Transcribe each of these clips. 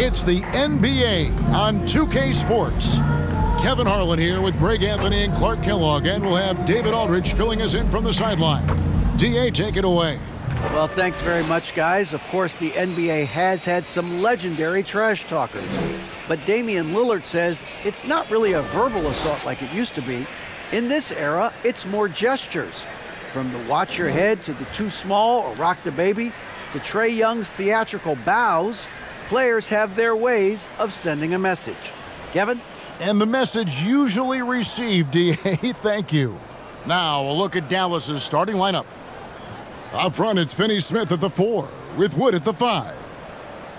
It's the NBA on 2K Sports. Kevin Harlan here with Greg Anthony and Clark Kellogg, and we'll have David Aldridge filling us in from the sideline. DA, take it away. Well, thanks very much, guys. Of course, the NBA has had some legendary trash talkers. But Damian Lillard says it's not really a verbal assault like it used to be. In this era, it's more gestures. From the watch your head to the too small or rock the baby to Trae Young's theatrical bows, players have their ways of sending a message. Kevin? And the message usually received, DA. Thank you. Now, a look at Dallas's starting lineup. Up front, it's Finney Smith at the 4, with Wood at the 5.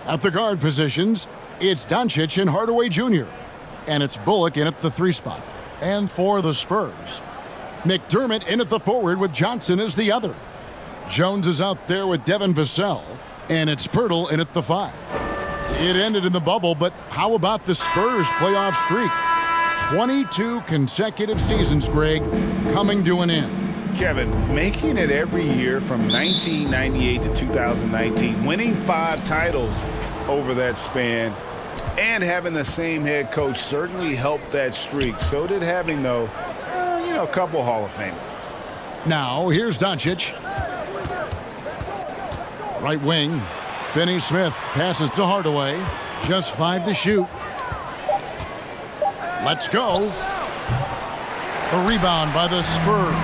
At the guard positions, it's Doncic and Hardaway Jr. And it's Bullock in at the 3 spot. And for the Spurs, McDermott in at the forward with Johnson as the other. Jones is out there with Devin Vassell, and it's Pirtle in at the 5. It ended in the bubble, but how about the Spurs playoff streak? 22 consecutive seasons, Greg, coming to an end. Kevin, making it every year from 1998 to 2019, winning 5 titles over that span, and having the same head coach certainly helped that streak. So did having, though, a couple Hall of Famers. Now, here's Doncic. Right wing, Finney Smith passes to Hardaway. Just 5 to shoot. Let's go. A rebound by the Spurs.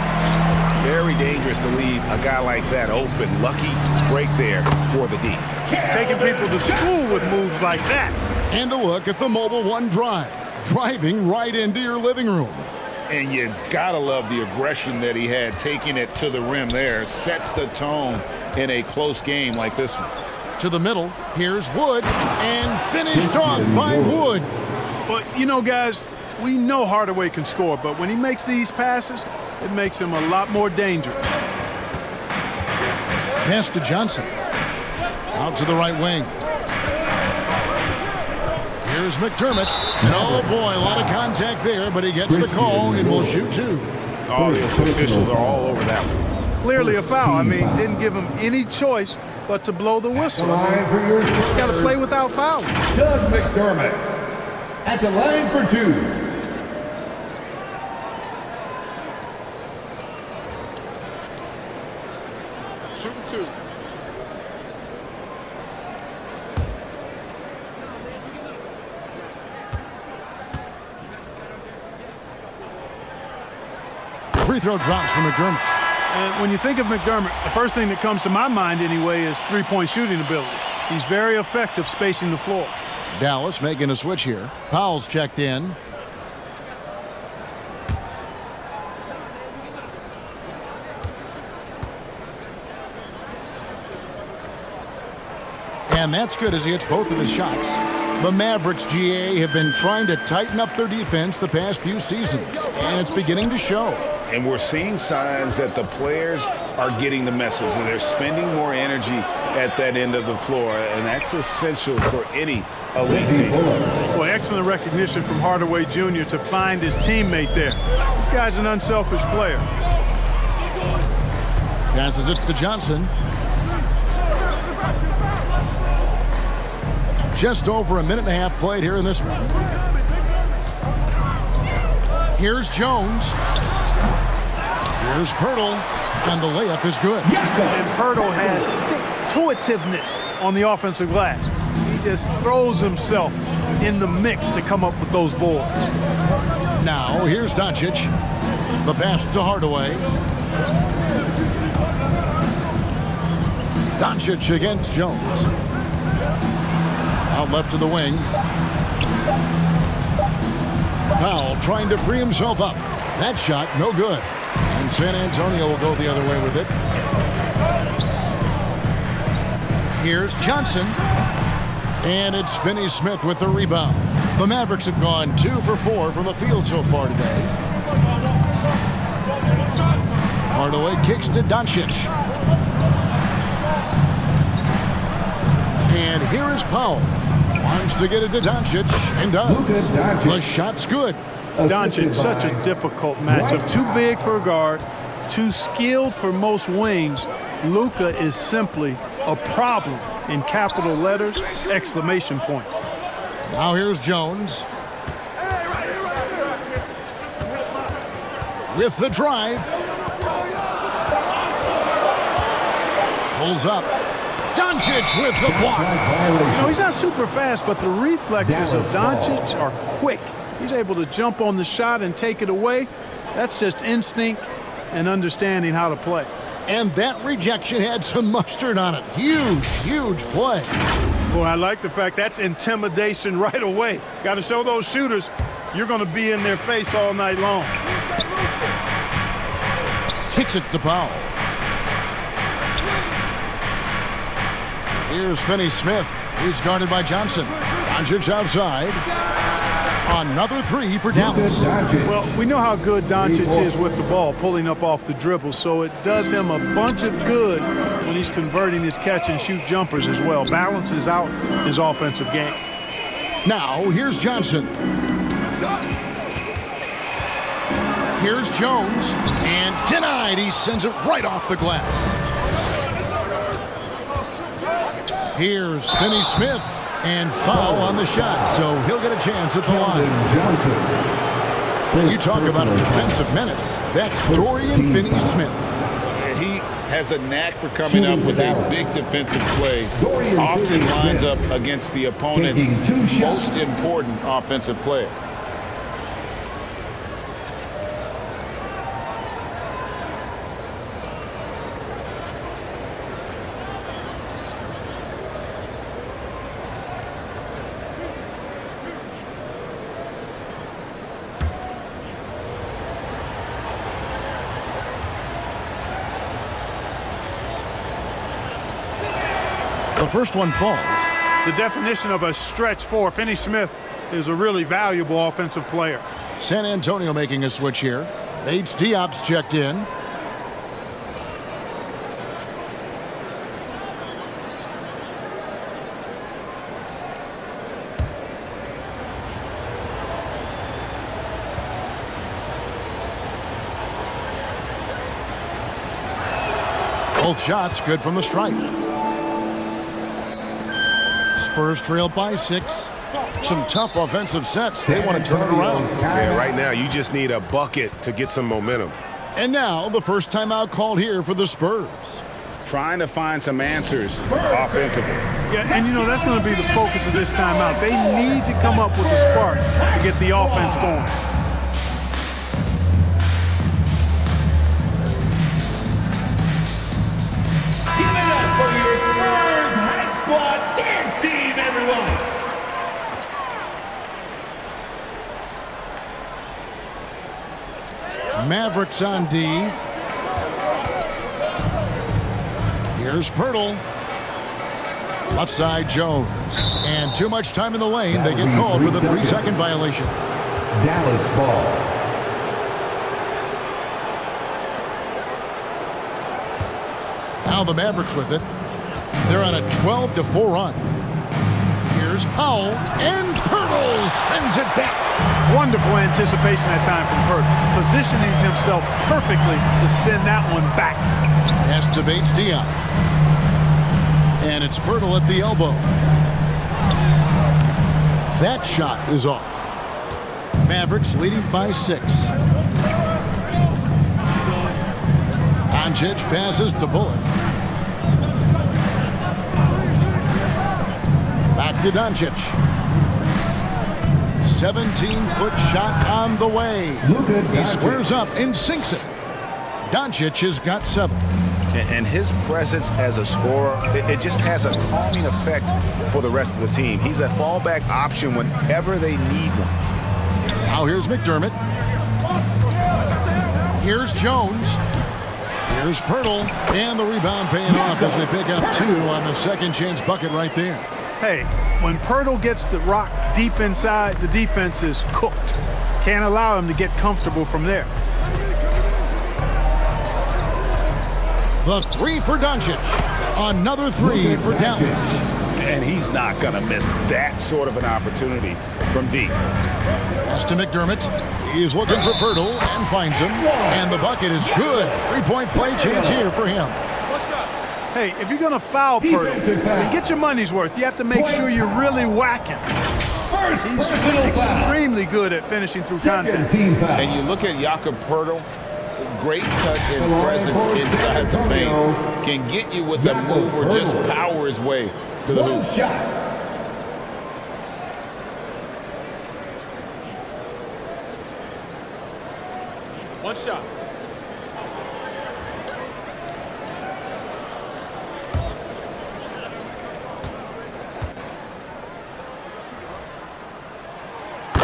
Very dangerous to leave a guy like that open. Lucky break there for the D. Taking people to school with moves like that. And a look at the Mobile One drive. Driving right into your living room. And you gotta love the aggression that he had, taking it to the rim there. Sets the tone in a close game like this one. To the middle, here's Wood, and finished off by Wood. But, guys, we know Hardaway can score, but when he makes these passes, it makes him a lot more dangerous. Pass to Johnson. Out to the right wing. Here's McDermott. And oh boy, a lot of contact there, but he gets the call and will shoot 2. Oh, the officials are all over that one. Clearly a foul. Didn't give him any choice but to blow the whistle. He's got to play without fouling. Doug McDermott at the line for 2. Shooting 2. Free throw drops from McDermott. And when you think of McDermott, the first thing that comes to my mind anyway is three-point shooting ability. He's very effective spacing the floor. Dallas making a switch here. Powell's checked in. And that's good as he hits both of his shots. The Mavericks, GA, have been trying to tighten up their defense the past few seasons, and it's beginning to show. And we're seeing signs that the players are getting the message, and they're spending more energy at that end of the floor, and that's essential for any elite team. Well, excellent recognition from Hardaway Jr. to find his teammate there. This guy's an unselfish player. Passes it to Johnson. Just over a minute and a half played here in this one. Here's Jones. Here's Pirtle, and the layup is good. And Pirtle has stick-to-itiveness on the offensive glass. He just throws himself in the mix to come up with those boards. Now, here's Doncic. The pass to Hardaway. Doncic against Jones. Out left to the wing. Powell trying to free himself up. That shot, no good. And San Antonio will go the other way with it. Here's Johnson. And it's Finney Smith with the rebound. The Mavericks have gone 2 for 4 from the field so far today. Hardaway kicks to Doncic. And here is Powell. Wants to get it to Doncic, and does. The shot's good. Doncic, such a difficult matchup. Too big for a guard, too skilled for most wings. Luka is simply a problem in capital letters, exclamation point. Now here's Jones. With the drive. Pulls up. Doncic with the block. You know, he's not super fast, but the reflexes of Doncic are quick. He's able to jump on the shot and take it away. That's just instinct and understanding how to play. And that rejection had some mustard on it. Huge, huge play. Boy, I like the fact that's intimidation right away. Got to show those shooters you're going to be in their face all night long. Kicks it to Powell. Here's Finney Smith. He's guarded by Johnson. Doncic outside. Another three for Dallas. Well, we know how good Doncic is with the ball, pulling up off the dribble, so it does him a bunch of good when he's converting his catch-and-shoot jumpers as well. Balances out his offensive game. Now, here's Johnson. Here's Jones, and denied. He sends it right off the glass. Here's Finney Smith, and foul on the shot, so he'll get a chance at the line. You talk about a defensive menace. That's Dorian Finney-Smith. He has a knack for coming up with a big defensive play. Often lines up against the opponent's most important offensive player. The first one falls. The definition of a stretch four. Finney Smith is a really valuable offensive player. San Antonio making a switch here. Bates Diop's checked in. Both shots good from the stripe. Spurs trail by 6. Some tough offensive sets. They want to turn it around. Yeah, right now you just need a bucket to get some momentum. And now the first timeout called here for the Spurs. Trying to find some answers offensively. Yeah, and you know that's going to be the focus of this timeout. They need to come up with a spark to get the offense going. Give it up for your Spurs Hype Squad dance team, everyone. Mavericks on D. Here's Pirtle. Left side Jones. And too much time in the lane. They get called for the 3-second violation. Dallas ball. Now the Mavericks with it. They're on a 12-4 run. Here's Powell, and Pirtle sends it back. Wonderful anticipation that time from Pirtle, positioning himself perfectly to send that one back. Pass to Bates Diop. And it's Pirtle at the elbow. That shot is off. Mavericks leading by 6. Doncic passes to Bullock. Back to Doncic. 17-foot shot on the way. He squares up and sinks it. Doncic has got 7. And his presence as a scorer, it just has a calming effect for the rest of the team. He's a fallback option whenever they need one. Now here's McDermott. Here's Jones. Here's Pirtle. And the rebound paying off as they pick up 2 on the second chance bucket right there. Hey, when Pirtle gets the rock deep inside, the defense is cooked. Can't allow him to get comfortable from there. The 3 for Doncic. Another 3 for Dallas. And he's not going to miss that sort of an opportunity from deep. Pass to McDermott. He's looking for Pirtle and finds him. And the bucket is good. 3-point play chance here for him. Hey, if you're going to foul Pirtle, get your money's worth. You have to make sure you're really whacking. First He's personal foul. extremely good at finishing through Second contact. team foul. And you look at Jakob Poeltl, great touch and presence inside the paint. Can get you with a move or just power his way to the One hoop. shot. One shot.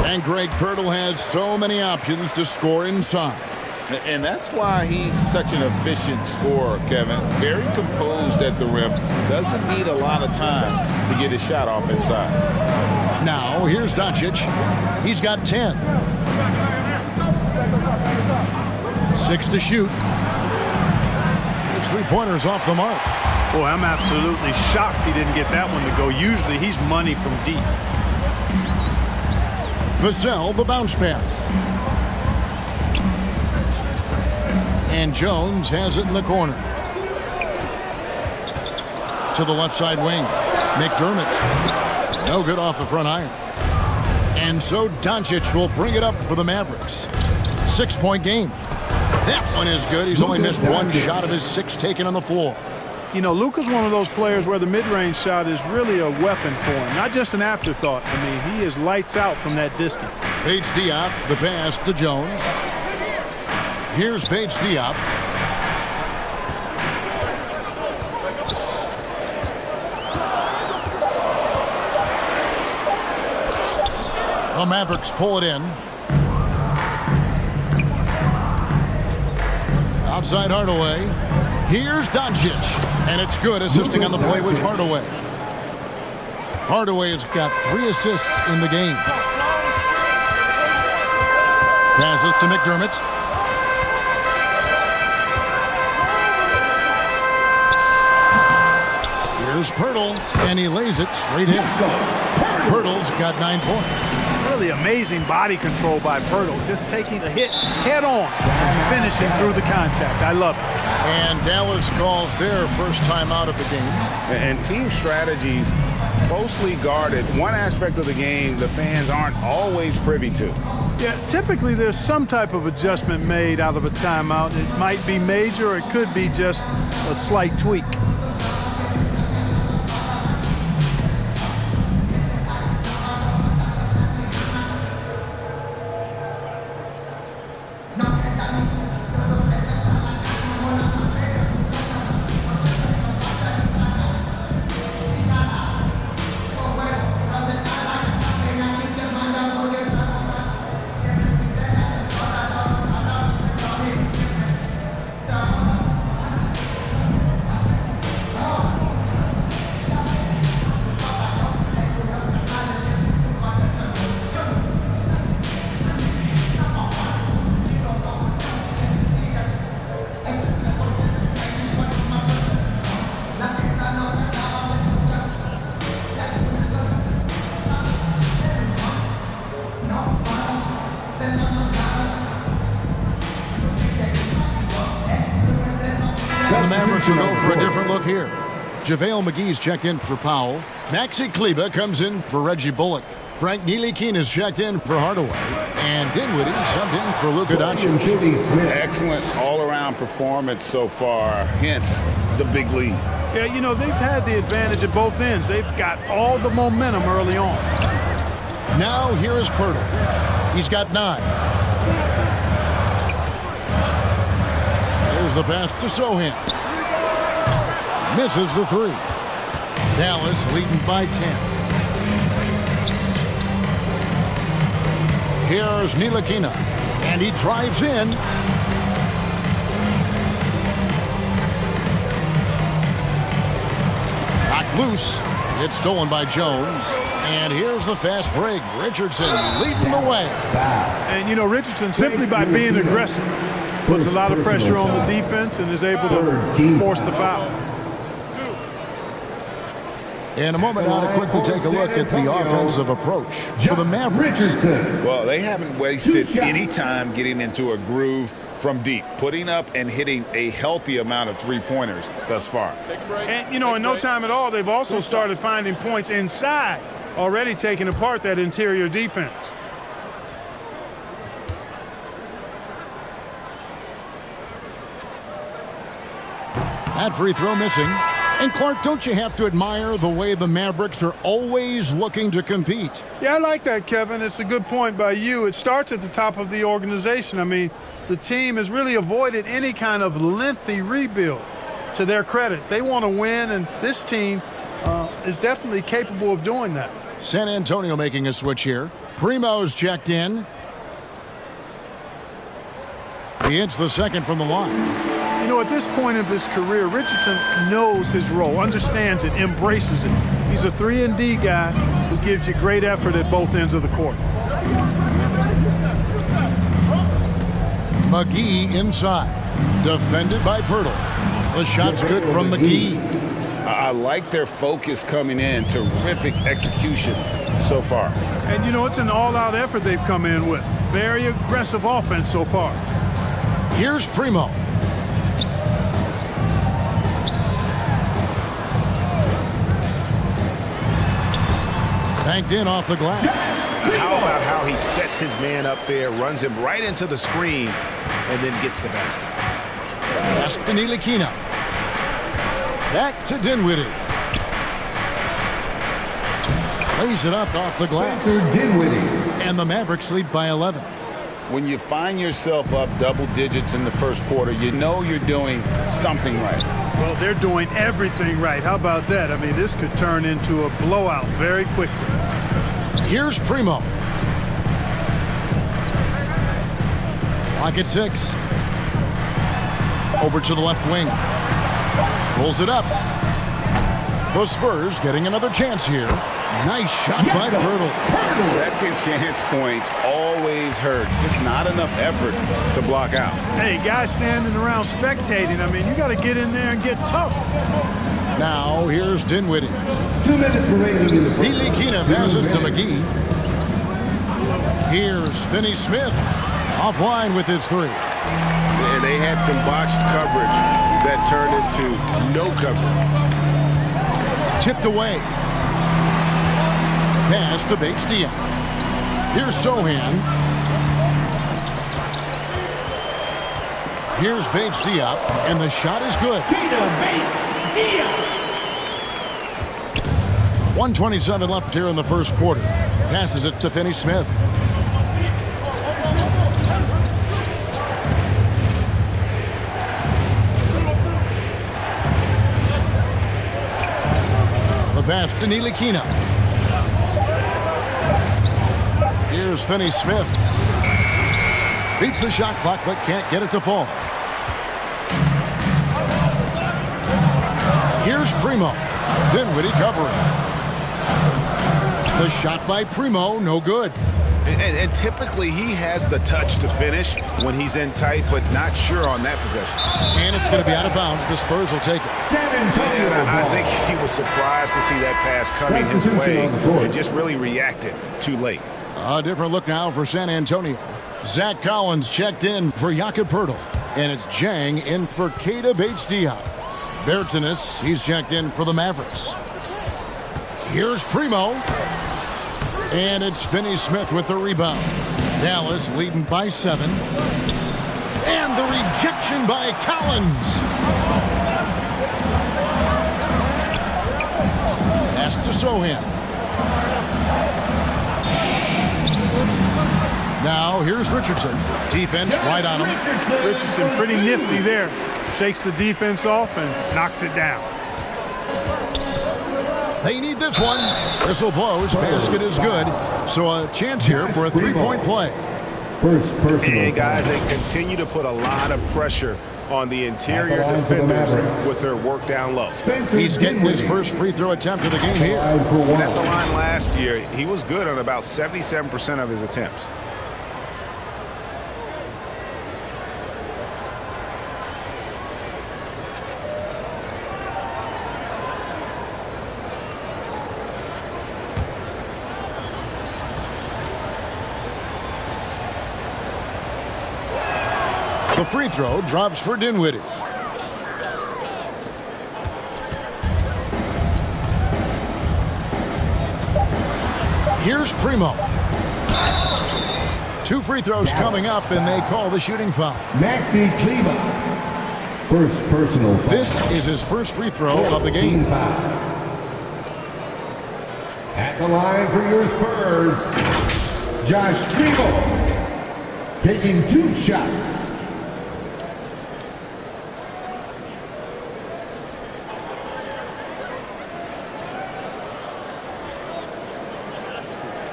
And Greg Pirtle has so many options to score inside. And that's why he's such an efficient scorer, Kevin. Very composed at the rim. Doesn't need a lot of time to get his shot off inside. Now, here's Doncic. He's got 10. 6 to shoot. His three-pointers off the mark. Boy, I'm absolutely shocked he didn't get that one to go. Usually he's money from deep. Vassell, the bounce pass. And Jones has it in the corner. To the left side wing. McDermott. No good off the front iron. And so Doncic will bring it up for the Mavericks. 6-point game. That one is good. He's only missed one shot of his 6 taken on the floor. You know, Luka's one of those players where the mid-range shot is really a weapon for him, not just an afterthought. I mean, he is lights out from that distance. Paige Diop, the pass to Jones. Here's Paige Diop. The Mavericks pull it in. Outside Hardaway. Here's Doncic. And it's good, assisting on the play with Hardaway. Hardaway has got 3 assists in the game. Passes to McDermott. Here's Pirtle, and he lays it straight in. Pirtle's got 9 points. Really amazing body control by Pirtle, just taking the hit head on and finishing through the contact. I love it. And Dallas calls their first time out of the game. And team strategies closely guarded. One aspect of the game the fans aren't always privy to. Yeah, typically there's some type of adjustment made out of a timeout. It might be major, or it could be just a slight tweak. The Mavericks will go for a different look here. JaVale McGee's checked in for Powell. Maxi Kleba comes in for Reggie Bullock. Frank Ntilikina is checked in for Hardaway. And Dinwiddie subbed in for Luka Doncic. Excellent all-around performance so far, hence the big lead. Yeah, you know, they've had the advantage at both ends. They've got all the momentum early on. Now here is Pirtle. He's got 9. There's the pass to Sohan. Misses the 3. Dallas leading by 10. Here's Ntilikina, and he drives in. Knocked loose. It's stolen by Jones. And here's the fast break. Richardson leading the way. And, you know, Richardson, simply by being aggressive, puts a lot of pressure on the defense and is able to force the foul. In a moment now to quickly take a look at the offensive approach for the Mavericks. Well, they haven't wasted any time getting into a groove from deep, putting up and hitting a healthy amount of three-pointers thus far. And, you know, in no time at all, they've also started finding points inside, already taking apart that interior defense. That free throw missing. And Clark, don't you have to admire the way the Mavericks are always looking to compete? Yeah, I like that, Kevin. It's a good point by you. It starts at the top of the organization. I mean, the team has really avoided any kind of lengthy rebuild. To their credit, they want to win, and this team is definitely capable of doing that. San Antonio making a switch here. Primo's checked in. He hits the second from the line. You know, at this point of his career, Richardson knows his role, understands it, embraces it. He's a 3-and-D guy who gives you great effort at both ends of the court. McGee inside. Defended by Pirtle. The shot's good from McGee. I like their focus coming in. Terrific execution so far. And, you know, it's an all-out effort they've come in with. Very aggressive offense so far. Here's Primo. Banked in off the glass. How about how he sets his man up there, runs him right into the screen, and then gets the basket. Pass to Ntilikina. Back to Dinwiddie. Lays it up off the glass. And the Mavericks lead by 11. When you find yourself up double digits in the first quarter, you know you're doing something right. Well, they're doing everything right. How about that? I mean, this could turn into a blowout very quickly. Here's Primo. Lock at 6. Over to the left wing. Pulls it up. The Spurs getting another chance here. Nice shot by Pirtle. Second chance points always hurt. Just not enough effort to block out. Hey, guys standing around spectating, I mean, you got to get in there and get tough. Now here's Dinwiddie. 2 minutes remaining in the first. Ntilikina passes to McGee. Here's Finney Smith. Offline with his three. And they had some botched coverage that turned into no coverage. Tipped away. Pass to Bates Diop. Here's Sohan. Here's Bates Diop, and the shot is good. 1:27 left here in the first quarter. Passes it to Finney Smith. The pass to Ntilikina. Here's Finney Smith. Beats the shot clock, but can't get it to fall. Here's Primo. Dinwiddie covering. The shot by Primo, no good. And typically he has the touch to finish when he's in tight, but not sure on that possession. And it's going to be out of bounds. The Spurs will take it. And I think he was surprised to see that pass coming his way and just really reacted too late. A different look now for San Antonio. Zach Collins checked in for Jakob Pirtle. And it's Jang in for Keita Bates-Diop. Bertanis, he's checked in for the Mavericks. Here's Primo. And it's Finney Smith with the rebound. Dallas leading by 7. And the rejection by Collins. Pass to Sohan. Now here's Richardson. Defense right on him. Richardson pretty nifty there. Shakes the defense off and knocks it down. They need this one. Whistle blows. Basket is good. So a chance here for a three-point play. Hey, guys, they continue to put a lot of pressure on the interior defenders with their work down low. He's getting his first free throw attempt of the game here. At the line last year, he was good on about 77% of his attempts. The free throw drops for Dinwiddie. Here's Primo. 2 free throws coming up, and they call the shooting foul. Maxi Kleba. First personal foul. This is his first free throw of the game. At the line for your Spurs, Josh Primo. Taking 2 shots.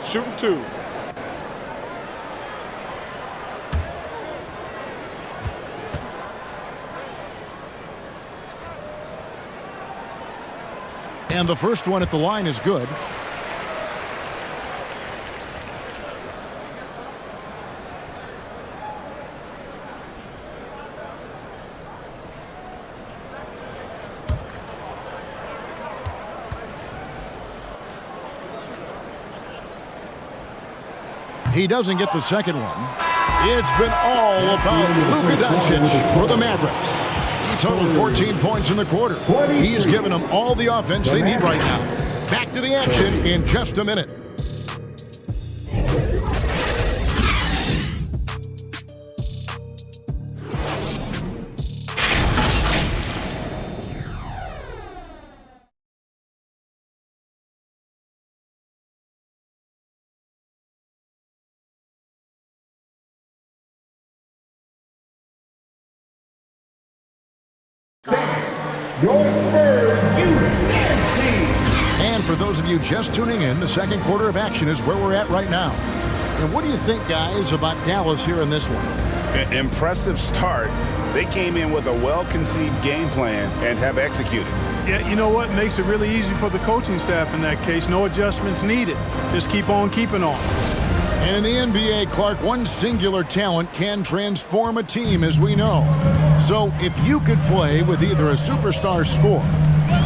Shooting 2. And the first one at the line is good. He doesn't get the second one. It's been all about Luka Doncic for the Mavericks. He totaled 14 points in the quarter. He's given them all the offense they need right now. Back to the action in just a minute. Your Spurs team. And for those of you just tuning in, the second quarter of action is where we're at right now. And what do you think, guys, about Dallas here in this one? Impressive start. They came in with a well-conceived game plan and have executed. Yeah, you know what makes it really easy for the coaching staff in that case? No adjustments needed. Just keep on keeping on. And in the NBA, Clark, one singular talent can transform a team, as we know. So if you could play with either a superstar scorer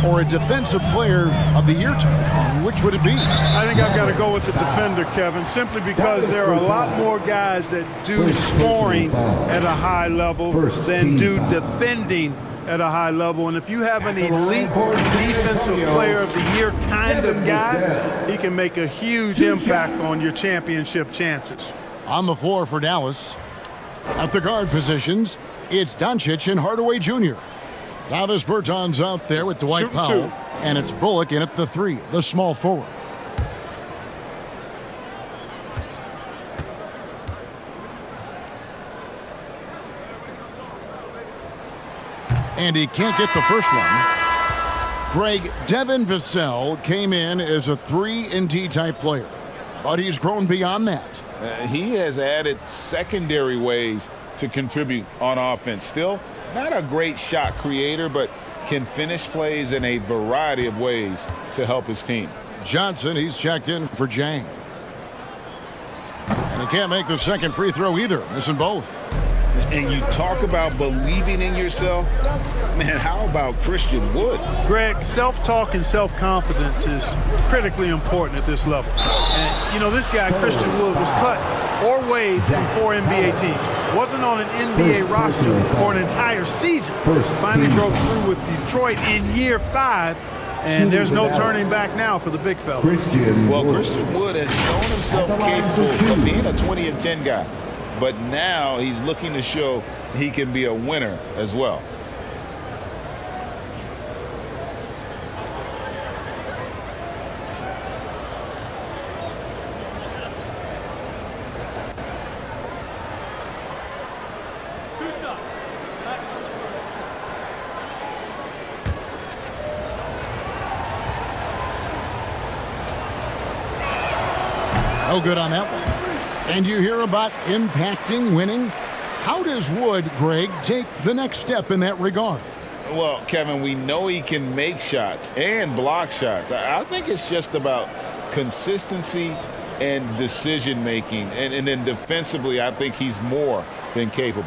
or a defensive player of the year type, which would it be? I think I've got to go with the defender, Kevin, simply because there are a lot more guys that do scoring at a high level than do defending at a high level. And if you have an elite defensive player of the year kind of guy, he can make a huge impact on your championship chances. On the floor for Dallas, at the guard positions, it's Doncic and Hardaway Jr. Now this Bertans out there with Dwight Shooting Powell, 2. and it's Bullock in at the 3, the small forward. And he can't get the first one. Greg, Devin Vassell came in as a 3-and-D type player, but he's grown beyond that. He has added secondary ways to contribute on offense. Still, not a great shot creator, but can finish plays in a variety of ways to help his team. Johnson, he's checked in for Jang. And he can't make the second free throw either, missing both. And you talk about believing in yourself. Man, how about Christian Wood? Greg, self-talk and self-confidence is critically important at this level. And, you know, this guy, Christian Wood, was cut or waived from 4 NBA teams. Wasn't on an NBA roster for an entire season. Finally broke through with Detroit in year 5. And there's no turning back now for the big fella. Well, Christian Wood has shown himself capable of being a 20-and-10 guy. But now he's looking to show he can be a winner as well. No good on that one. And you hear about impacting winning? How does Wood, Greg, take the next step in that regard? Well, Kevin, we know he can make shots and block shots. I think it's just about consistency and decision-making. And then defensively, I think he's more than capable.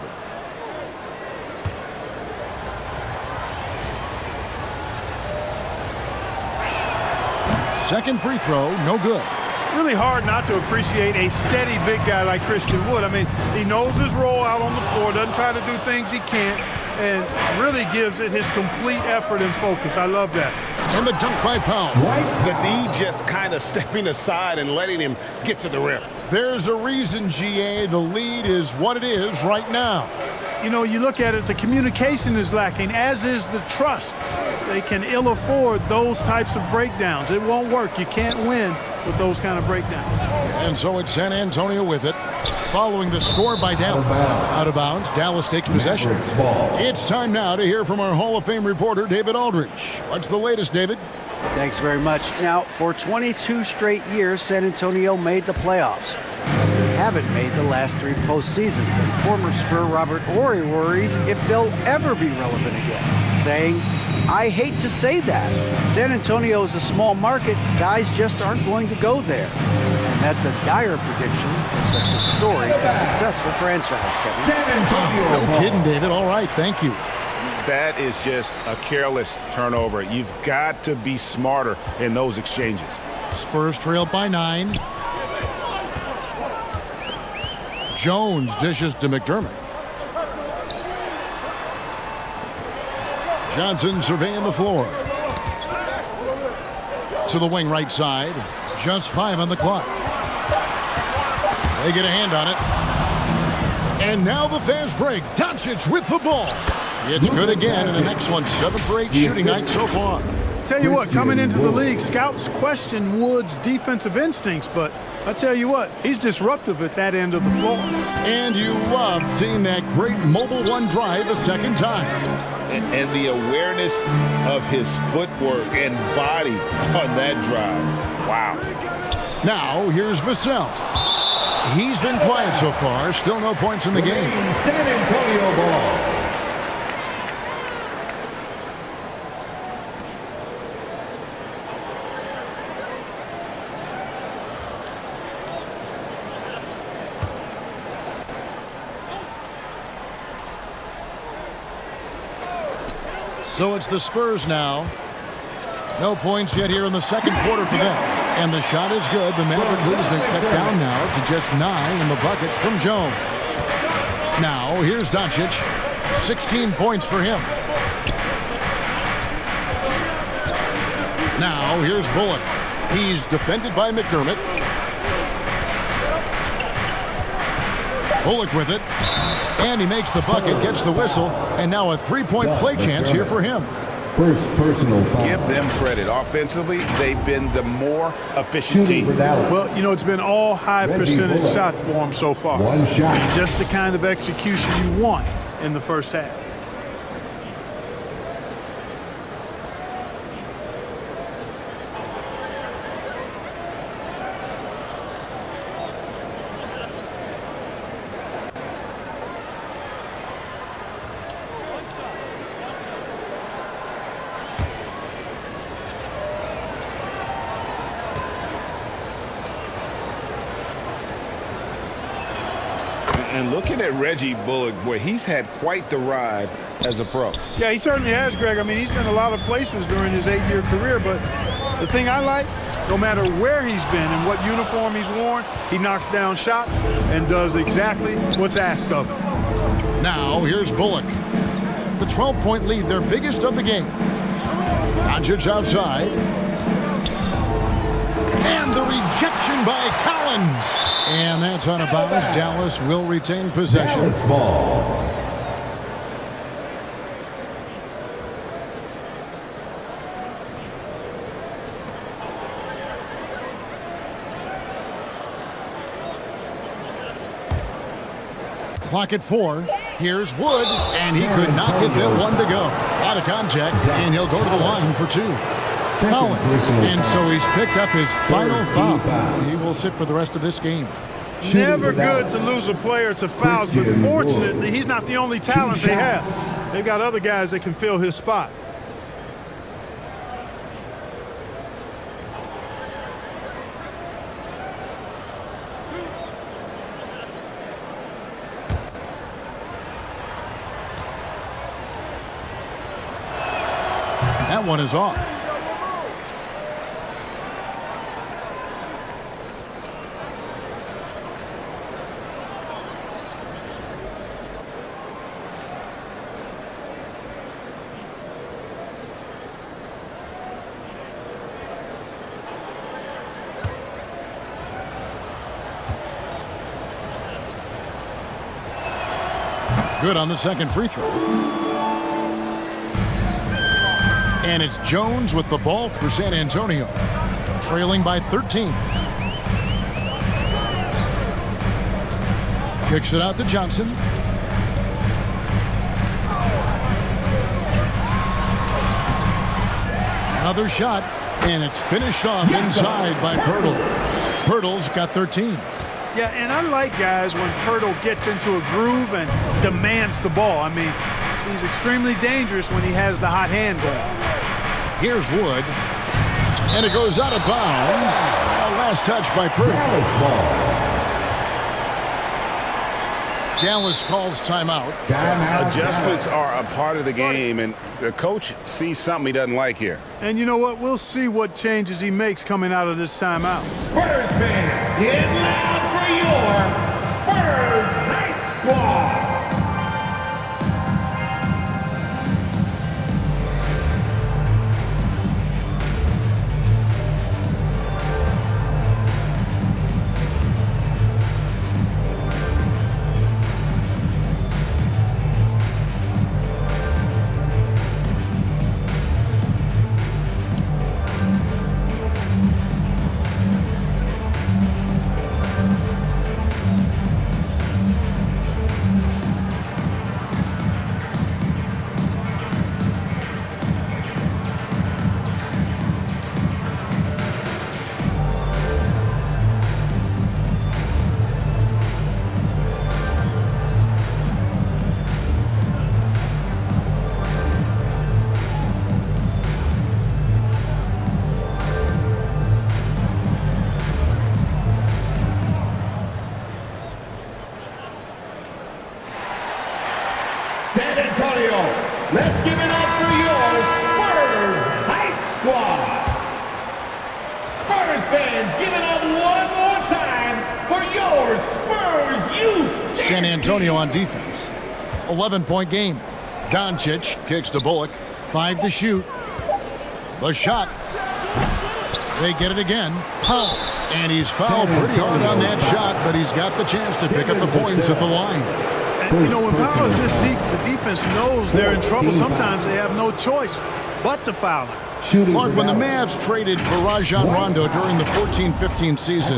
Second free throw, no good. really hard not to appreciate a steady big guy like Christian Wood. I mean, he knows his role out on the floor, doesn't try to do things he can't, and really gives it his complete effort and focus. I love that. And the dunk by Powell. The D just kind of stepping aside and letting him get to the rim. There's a reason, GA, the lead is what it is right now. You know, you look at it, the communication is lacking, as is the trust. They can ill afford those types of breakdowns. It won't work. You can't win with those kind of breakdowns. And so it's San Antonio with it, following the score by Dallas. Out of bounds, Dallas takes possession. It's time now to hear from our Hall of Fame reporter, David Aldridge. What's the latest, David? Thanks very much. Now, for 22 straight years, San Antonio made the playoffs. They haven't made the last 3 postseasons, and former Spur Robert Horry worries if they'll ever be relevant again, saying, "I hate to say that. San Antonio is a small market. Guys just aren't going to go there." And that's a dire prediction for such a storied and successful franchise, Kevin. San Antonio. No kidding, David. All right, thank you. That is just a careless turnover. You've got to be smarter in those exchanges. Spurs trail by 9. Jones dishes to McDermott. Johnson surveying the floor. To the wing right side. Just 5 on the clock. They get a hand on it. And now the fast break. Doncic with the ball. It's good again in an excellent 7 for 8 shooting night so far. Tell you what, coming into the league, scouts question Wood's defensive instincts, but I tell you what, he's disruptive at that end of the floor. And you love seeing that great mobile one drive a second time. And the awareness of his footwork and body on that drive. Wow. Now, here's Vassell. He's been quiet so far. Still no points in the game. San Antonio ball. So it's the Spurs now. No points yet here in the second quarter for them. And the shot is good. The Maverick lead has been cut down now to just 9 in the buckets from Jones. Now, here's Doncic. 16 points for him. Now, here's Bullock. He's defended by McDermott. Bullock with it. And he makes the bucket, gets the whistle, and now a 3-point play chance here for him. First personal foul. Give them credit. Offensively, they've been the more efficient team. Well, you know, it's been all high percentage shot for him so far. One shot. Just the kind of execution you want in the first half. And looking at Reggie Bullock, boy, he's had quite the ride as a pro. Yeah, he certainly has, Greg. I mean, he's been a lot of places during his 8-year career, but the thing I like, no matter where he's been and what uniform he's worn, he knocks down shots and does exactly what's asked of him. Now, here's Bullock. The 12-point lead, their biggest of the game. Doncic outside. And the rejection by Collins. And that's out of bounds. Dallas will retain possession. Dallas ball. Clock at 4. Here's Wood, and he could not get that one to go. Out of contact, and he'll go to the line for 2. Collins, and so he's picked up his final foul. He will sit for the rest of this game. Never good to lose a player to fouls, but fortunately, he's not the only talent they have. They've got other guys that can fill his spot. That one is off. Good on the second free throw. And it's Jones with the ball for San Antonio, trailing by 13. Kicks it out to Johnson. Another shot, and it's finished off inside by Pirtle. Pirtle's got 13. Yeah, and I like guys when Pirtle gets into a groove and demands the ball. I mean, he's extremely dangerous when he has the hot hand going. Here's Wood, and it goes out of bounds. Last touch by Pirtle. Dallas calls timeout. Adjustments are a part of the game, and the coach sees something he doesn't like here. And you know what? We'll see what changes he makes coming out of this timeout. Spurs fans, get loud for your Spurs Night Squad. San Antonio, let's give it up for your Spurs Hype Squad. Spurs fans, give it up one more time for your Spurs youth. San Antonio on defense. 11-point game. Doncic kicks to Bullock. 5 to shoot. The shot. They get it again. Powell. And he's fouled pretty hard on that shot, but he's got the chance to pick up the points at the line. And, you know, when Powell is this deep, the defense knows they're in trouble. Sometimes they have no choice but to foul him. Clark, when the Mavs traded for Rajon Rondo during the 14-15 season,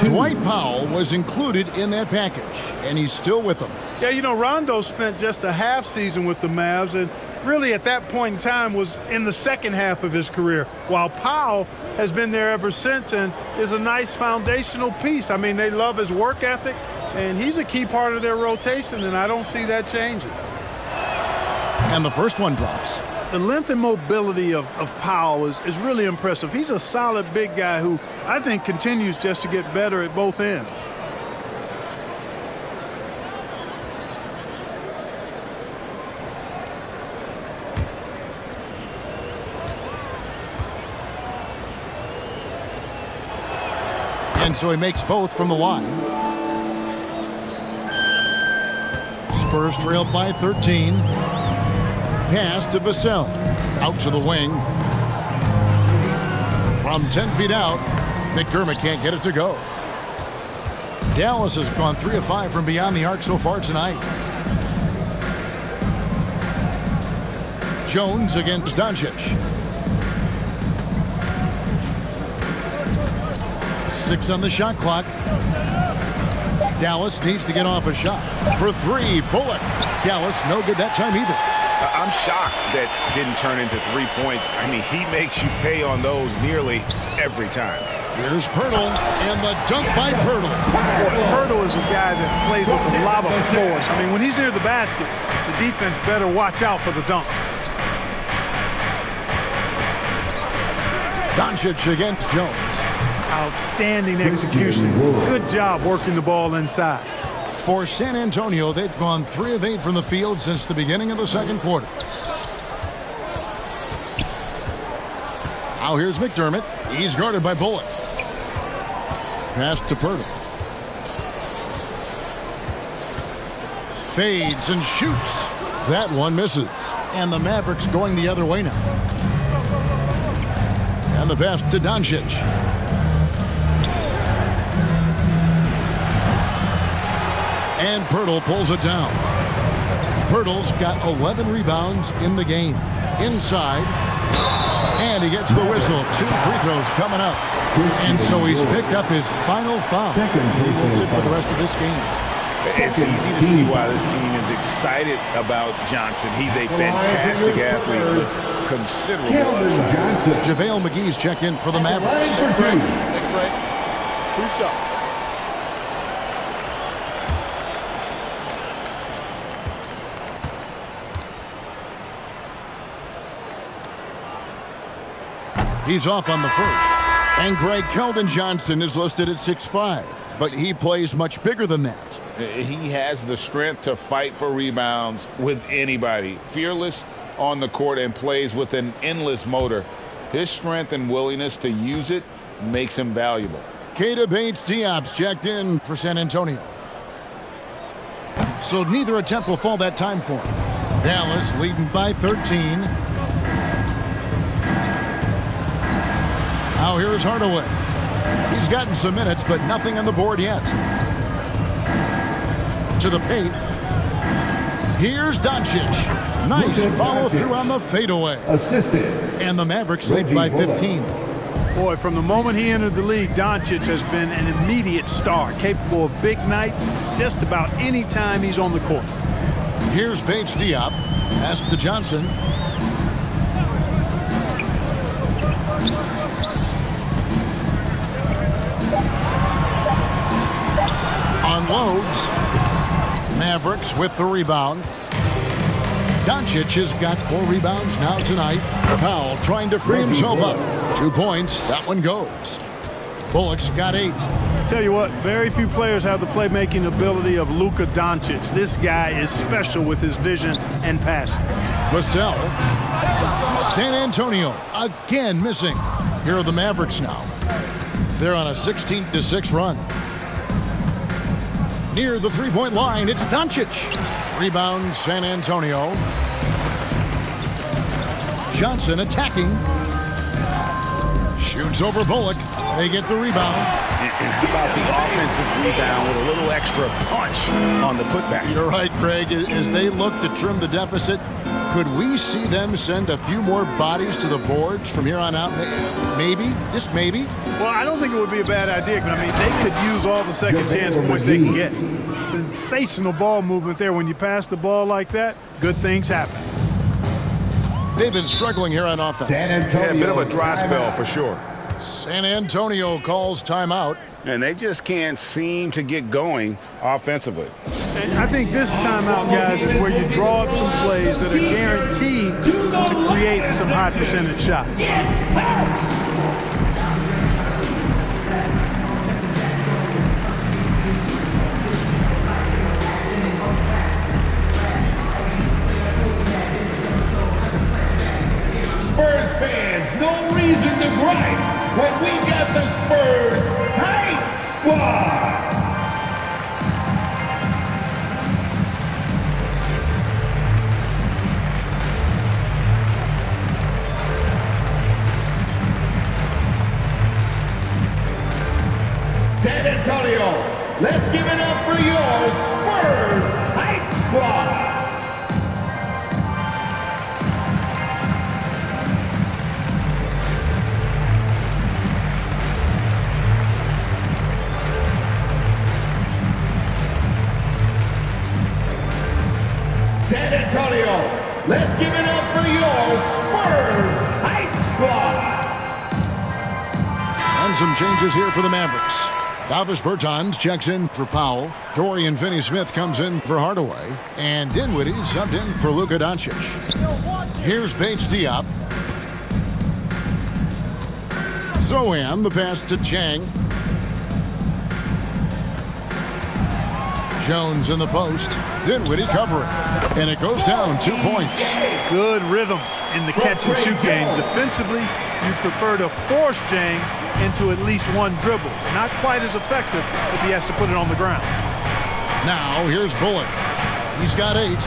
Dwight Powell was included in that package, and he's still with them. Yeah, you know, Rondo spent just a half season with the Mavs, and really at that point in time was in the second half of his career, while Powell has been there ever since and is a nice foundational piece. I mean, they love his work ethic, and he's a key part of their rotation, and I don't see that changing. And the first one drops. The length and mobility of Powell is really impressive. He's a solid big guy who I think continues just to get better at both ends. And so he makes both from the line. Spurs trailed by 13. Pass to Vassell. Out to the wing. From 10 feet out, McDermott can't get it to go. Dallas has gone 3 of 5 from beyond the arc so far tonight. Jones against Doncic. 6 on the shot clock. Dallas needs to get off a shot. For 3, Bullock. Dallas no good that time either. I'm shocked that didn't turn into 3 points. I mean, he makes you pay on those nearly every time. Here's Pirtle, and the dunk by Pirtle. Pirtle is a guy that plays with a lot of force. I mean, when he's near the basket, the defense better watch out for the dunk. Doncic against Jones. Outstanding execution. Good job working the ball inside. For San Antonio, they've gone 3 of 8 from the field since the beginning of the second quarter. Now here's McDermott. He's guarded by Bullock. Pass to Pirtle. Fades and shoots. That one misses. And the Mavericks going the other way now. And the pass to Doncic. And Pirtle pulls it down. Pirtle's got 11 rebounds in the game. Inside. And he gets the whistle. 2 free throws coming up. And so he's picked up his final foul. He will sit for the rest of this game. It's easy to see why this team is excited about Johnson. He's a fantastic athlete with considerable upside. JaVale McGee's checked in for the Mavericks. Take a break. 2 shots. He's off on the first. And Greg Keldon Johnson is listed at 6'5", but he plays much bigger than that. He has the strength to fight for rebounds with anybody. Fearless on the court and plays with an endless motor. His strength and willingness to use it makes him valuable. Keita Bates-Diop's checked in for San Antonio. So neither attempt will fall that time for him. Dallas leading by 13. Now here's Hardaway. He's gotten some minutes, but nothing on the board yet. To the paint. Here's Doncic. Nice follow through on the fadeaway. Assisted. And the Mavericks lead by 15. Boy, from the moment he entered the league, Doncic has been an immediate star, capable of big nights just about any time he's on the court. Here's Bates-Diop. Pass to Johnson. Unloads. Mavericks with the rebound. Doncic has got 4 rebounds now tonight. Powell trying to free himself up. 2 points. That one goes. Bullock's got 8. Tell you what, very few players have the playmaking ability of Luka Doncic. This guy is special with his vision and passing. Vassell. San Antonio again missing. Here are the Mavericks now. They're on a 16-6 run. Near the three-point line, it's Doncic. Rebound, San Antonio. Johnson attacking. Shoots over Bullock. They get the rebound. And how about the offensive rebound with a little extra punch on the putback? You're right, Greg. As they look to trim the deficit, could we see them send a few more bodies to the boards from here on out? Maybe, just maybe. Well, I don't think it would be a bad idea, but I mean, they could use all the second chance points they can get. Sensational ball movement there. When you pass the ball like that, good things happen. They've been struggling here on offense. Yeah, a bit of a dry spell for sure. San Antonio calls timeout. And they just can't seem to get going offensively. And I think this timeout, guys, is where you draw up some plays that are guaranteed to create some high percentage shots. Spurs fans, no reason to gripe when we got the Spurs Hype Squad. San Antonio, let's give it up for your Spurs Hype Squad. San Antonio, let's give it up for your Spurs Hype Squad. And some changes here for the Mavericks. Davis Bertans checks in for Powell. Dorian Finney-Smith comes in for Hardaway. And Dinwiddie subbed in for Luka Doncic. Here's Bates-Diop. Zohan, the pass to Chang. Jones in the post. Dinwiddie covering. And it goes down 2 points. Good rhythm in the catch-and-shoot game. Defensively, you prefer to force Jang into at least one dribble. Not quite as effective if he has to put it on the ground. Now, here's Bullock. He's got 8.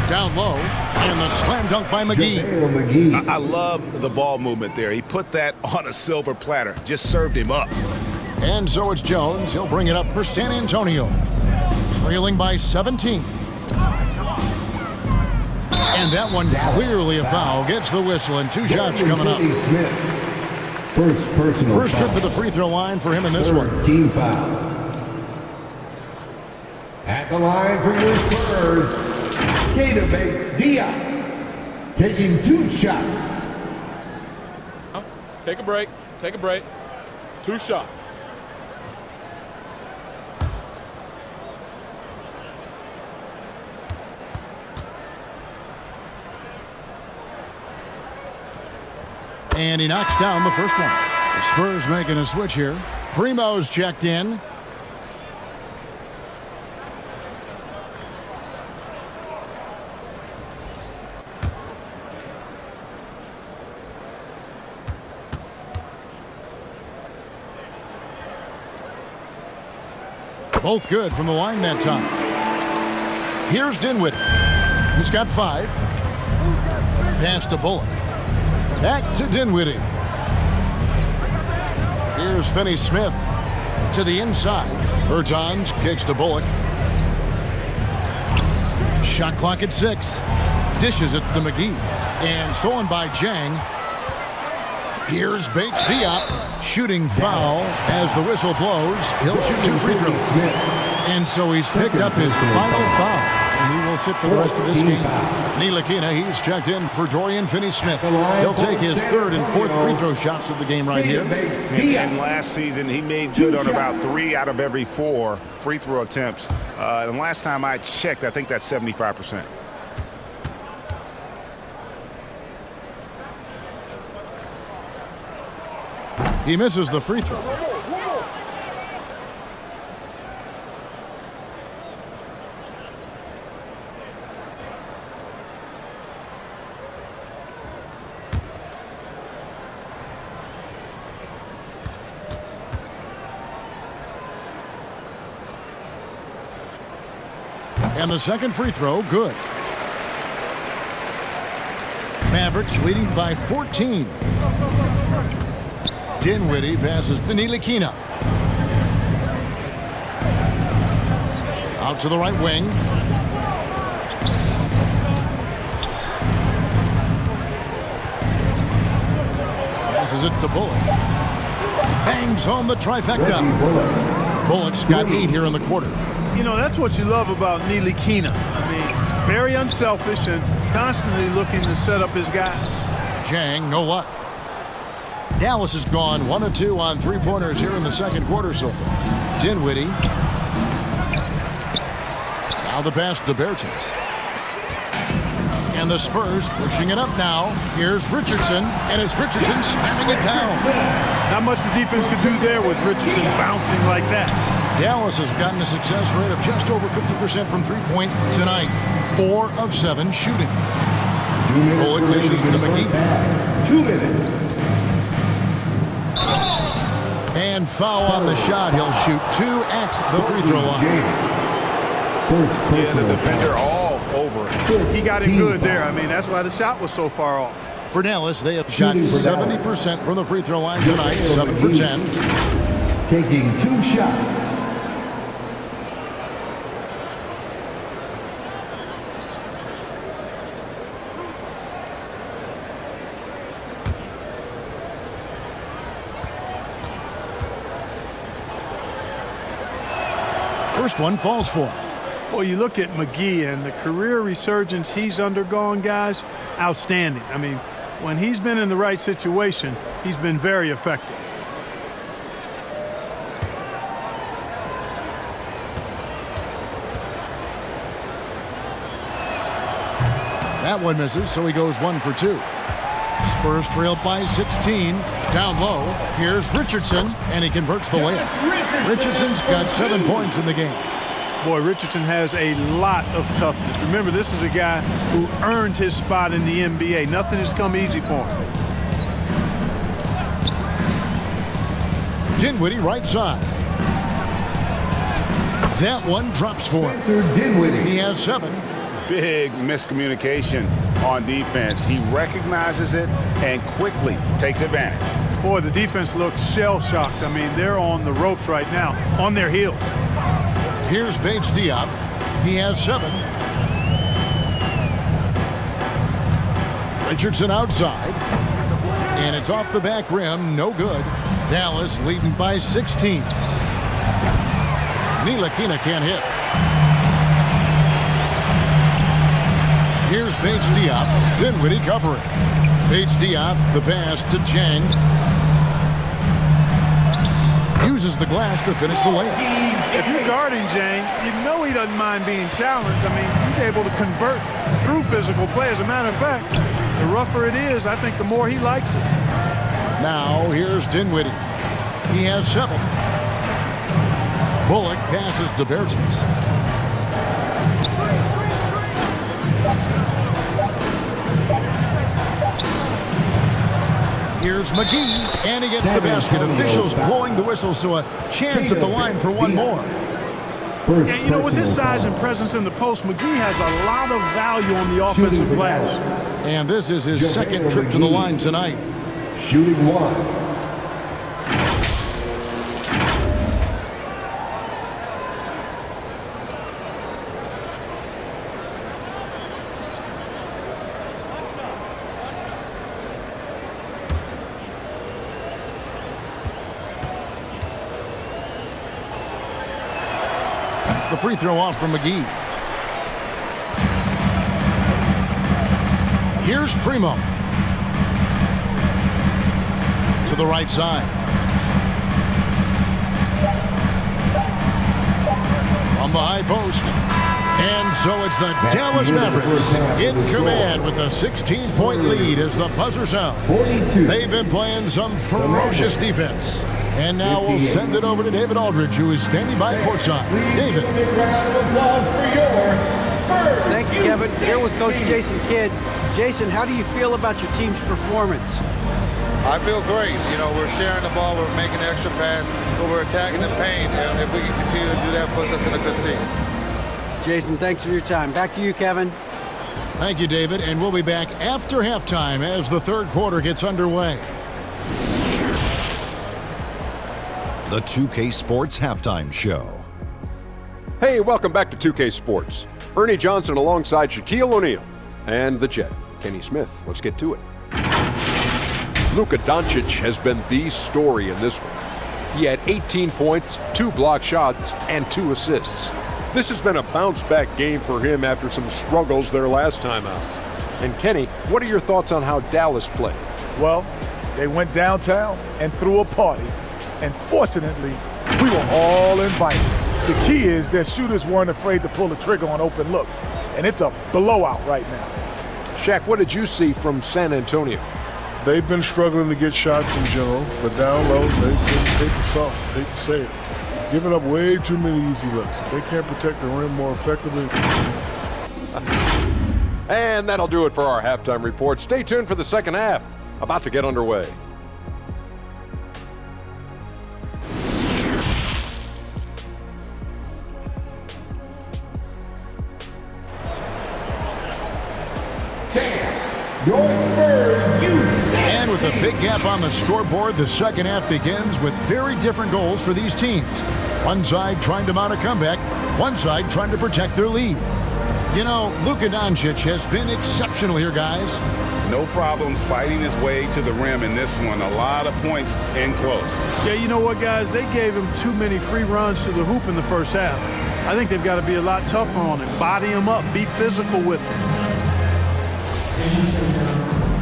Down low. And the slam dunk by McGee. I love the ball movement there. He put that on a silver platter. Just served him up. And so it's Jones. He'll bring it up for San Antonio. Trailing by 17. And that one clearly a foul. Gets the whistle and 2 shots coming up. First trip to the free throw line for him in this one. Team foul. At the line for your Spurs, Gator Diop, taking 2 shots. Take a break. Take a break. 2 shots. And he knocks down the first one. The Spurs making a switch here. Primo's checked in. Both good from the line that time. Here's Dinwiddie. He's got 5. Pass to Bullock. Back to Dinwiddie. Here's Finney-Smith to the inside. Bertans kicks to Bullock. Shot clock at 6. Dishes it to McGee. And stolen by Jang. Here's Bates Diop. Shooting foul as the whistle blows. He'll shoot 2 free throws. And so he's picked up his final foul. And he will sit for the rest of this game. Ntilikina, he's checked in for Dorian Finney-Smith. He'll take his 3rd and 4th free throw shots of the game right here. And last season, he made good on about 3 out of every 4 free throw attempts. And last time I checked, I think that's 75%. He misses the free throw. And the second free throw, good. Mavericks leading by 14. Dinwiddie passes to Ntilikina. Out to the right wing. Passes it to Bullock. Bangs home the trifecta. Bullock's got 8 here in the quarter. You know, that's what you love about Ntilikina. I mean, very unselfish and constantly looking to set up his guys. Jang, no luck. Dallas has gone 1 of 2 on 3-pointers here in the second quarter so far. Dinwiddie. Now the pass to Bertans. And the Spurs pushing it up now. Here's Richardson, and it's Richardson slamming it down. Not much the defense could do there with Richardson bouncing like that. Dallas has gotten a success rate of just over 50% from three-point tonight. 4 of 7 shooting. Bullock dishes to McGee. 2 minutes. And foul on the shot. He'll shoot 2 at the free throw line. Yeah, the defender all over it. He got it good there. I mean, that's why the shot was so far off. For Dallas, they have shot 70% from the free throw line tonight. 7 for 10. Taking 2 shots. First one falls for him. Well, you look at McGee and the career resurgence he's undergone, guys, outstanding. I mean, when he's been in the right situation, he's been very effective. That one misses, so he goes 1 for 2. Spurs trailed by 16. Down low, here's Richardson, and he converts the layup. Richardson's got 7 points in the game. Boy, Richardson has a lot of toughness. Remember, this is a guy who earned his spot in the NBA. Nothing has come easy for him. Dinwiddie right side. That one drops for him. Spencer Dinwiddie. He has 7. Big miscommunication on defense. He recognizes it and quickly takes advantage. Boy, the defense looks shell-shocked. I mean, they're on the ropes right now, on their heels. Here's Bates Diop. He has 7. Richardson outside. And it's off the back rim. No good. Dallas leading by 16. Ntilikina can't hit. Here's Bates Diop. Dinwiddie covering. Bates Diop, the pass to Chang. Uses the glass to finish the layup. If you're guarding Chang, you know he doesn't mind being challenged. I mean, he's able to convert through physical play. As a matter of fact, the rougher it is, I think the more he likes it. Now here's Dinwiddie. He has 7. Bullock passes to Bertens. Here's McGee, and he gets the basket. Officials blowing the whistle, so a chance at the line for one more. Yeah, you know, with his size and presence in the post, McGee has a lot of value on the offensive glass. And this is his second trip to the line tonight. Shooting 1. The free throw off from McGee. Here's Primo. To the right side. From the high post. And so it's the Dallas Mavericks in command with a 16-point lead as the buzzer sounds. They've been playing some ferocious defense. And now we'll send it over to David Aldridge, who is standing by courtside. David. Thank you, Kevin. Here with Coach Jason Kidd. Jason, how do you feel about your team's performance? I feel great. You know, we're sharing the ball, we're making the extra pass, but we're attacking the paint. And if we can continue to do that, puts us in a good seat. Jason, thanks for your time. Back to you, Kevin. Thank you, David. And we'll be back after halftime as the third quarter gets underway. The 2K Sports Halftime Show. Hey, welcome back to 2K Sports. Ernie Johnson alongside Shaquille O'Neal and the Jet, Kenny Smith. Let's get to it. Luka Doncic has been the story in this one. He had 18 points, 2 block shots, and 2 assists. This has been a bounce-back game for him after some struggles their last time out. And Kenny, what are your thoughts on how Dallas played? Well, they went downtown and threw a party. And fortunately, we were all invited. The key is that shooters weren't afraid to pull the trigger on open looks. And it's a blowout right now. Shaq, what did you see from San Antonio? They've been struggling to get shots in general, but down low, they've been paper soft, hate to say it. Giving up way too many easy looks. If they can't protect the rim more effectively. And that'll do it for our halftime report. Stay tuned for the second half. About to get underway. And with a big gap on the scoreboard, the second half begins with very different goals for these teams. One side trying to mount a comeback, one side trying to protect their lead. You know, Luka Doncic has been exceptional here, guys. No problems fighting his way to the rim in this one. A lot of points in close. Yeah, you know what, guys? They gave him too many free runs to the hoop in the first half. I think they've got to be a lot tougher on him. Body him up. Be physical with him.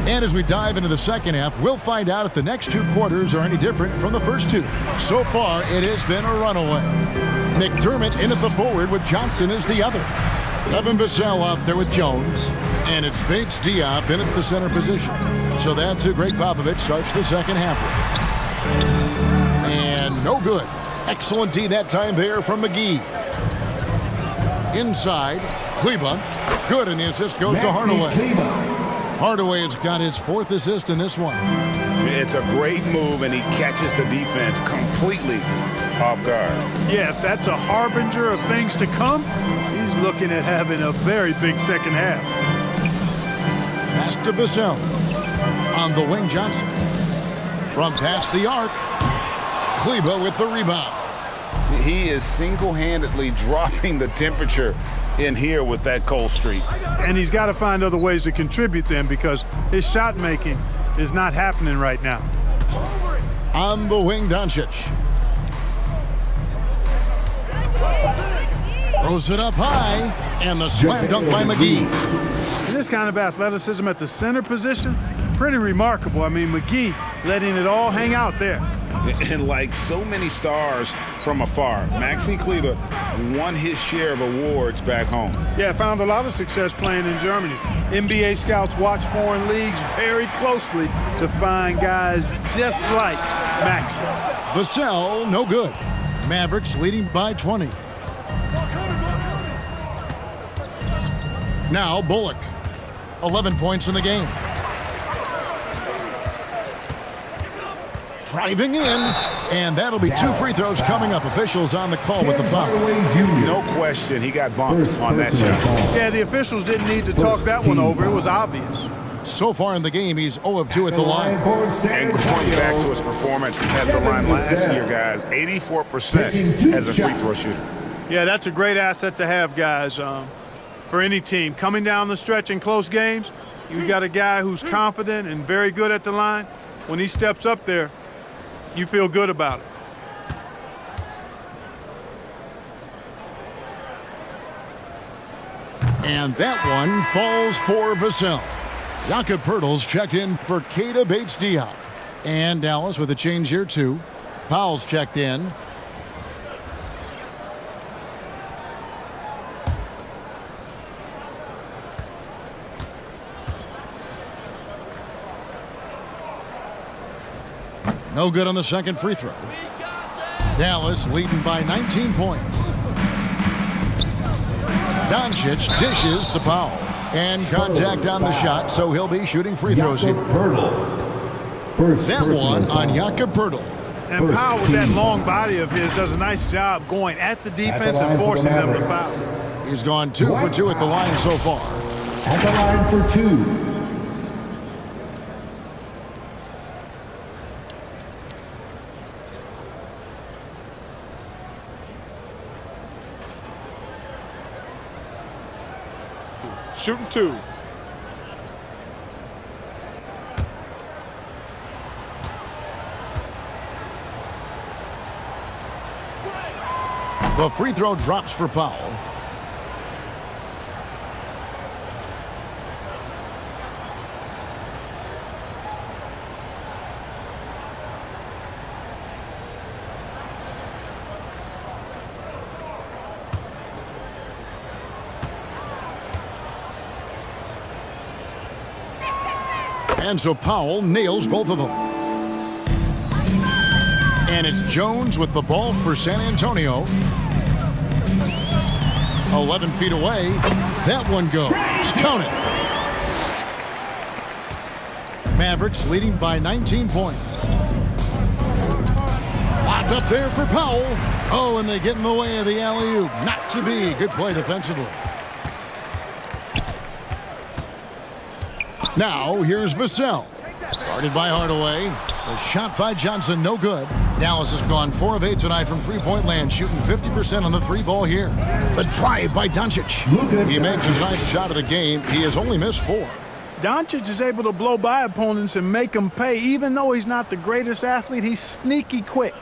And as we dive into the second half, we'll find out if the next 2 quarters are any different from the first 2. So far, it has been a runaway. McDermott in at the forward with Johnson as the other. Evan Vassell out there with Jones. And it's Bates Diop in at the center position. So that's who Greg Popovich starts the second half with. And no good. Excellent D that time there from McGee. Inside, Kleba. Good, and the assist goes to Hardaway. Hardaway has got his 4th assist in this one. It's a great move, and he catches the defense completely off guard. Yeah, if that's a harbinger of things to come, he's looking at having a very big second half. Pass to Vassell. On the wing, Johnson. From past the arc, Kleba with the rebound. He is single-handedly dropping the temperature in here with that cold streak. And he's got to find other ways to contribute then, because his shot making is not happening right now. On the wing, Doncic. Throws it up high, and the slam dunk by McGee. And this kind of athleticism at the center position, pretty remarkable. I mean, McGee letting it all hang out there. And like so many stars from afar, Maxi Kleber won his share of awards back home. Yeah, found a lot of success playing in Germany. NBA scouts watch foreign leagues very closely to find guys just like Maxi. Vassell, no good. Mavericks leading by 20. Now Bullock, 11 points in the game. Driving in, and that'll be 2 free throws coming up. Officials on the call with the foul. No question, he got bumped on that shot. Yeah, the officials didn't need to talk that one over. It was obvious. So far in the game, he's 0 of 2 at the line. And going back to his performance at the line last year, guys, 84% as a free throw shooter. Yeah, that's a great asset to have, guys, for any team. Coming down the stretch in close games, you got a guy who's confident and very good at the line. When he steps up there, you feel good about it. And that one falls for Vassell. Jakob Poeltl's checked in for Keita Bates-Diop. And Dallas with a change here, too. Powell's checked in. No good on the second free throw. Dallas leading by 19 points. Doncic dishes to Powell. And contact on the shot, so he'll be shooting free throws here. That one on Jakob Poeltl. And Powell, with that long body of his, does a nice job going at the defense and forcing them to foul. He's gone 2 for 2 at the line so far. At the line for 2. Shooting 2. The free throw drops for Powell. And so Powell nails both of them. And it's Jones with the ball for San Antonio. 11 feet away. That one goes. Count it. Mavericks leading by 19 points. Locked up there for Powell. Oh, and they get in the way of the alley-oop. Not to be. Good play defensively. Now, here's Vassell. Guarded by Hardaway. The shot by Johnson, no good. Dallas has gone 4 of 8 tonight from three-point land, shooting 50% on the 3-ball here. The drive by Doncic. He makes his 9th shot of the game. He has only missed 4. Doncic is able to blow by opponents and make them pay. Even though he's not the greatest athlete, he's sneaky quick.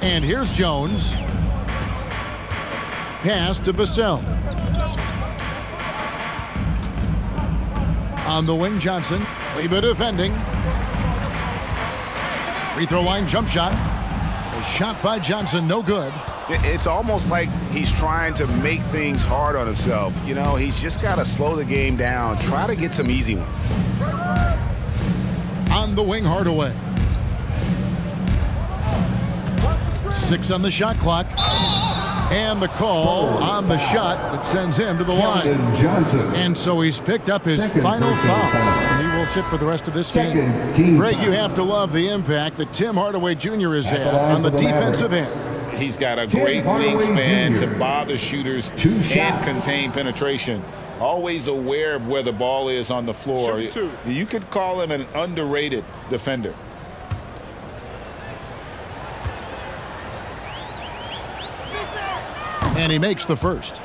And here's Jones. Pass to Vassell. On the wing, Johnson. Leba defending. Free throw line jump shot. A shot by Johnson, no good. It's almost like he's trying to make things hard on himself. You know, he's just got to slow the game down. Try to get some easy ones. On the wing, Hardaway. 6 on the shot clock. And the call on the shot that sends him to the line. And so he's picked up his final foul. He will sit for the rest of this game. Greg, you have to love the impact that Tim Hardaway Jr. has had on the defensive end. He's got a great wingspan to bother shooters and contain penetration. Always aware of where the ball is on the floor. You could call him an underrated defender. And he makes the first.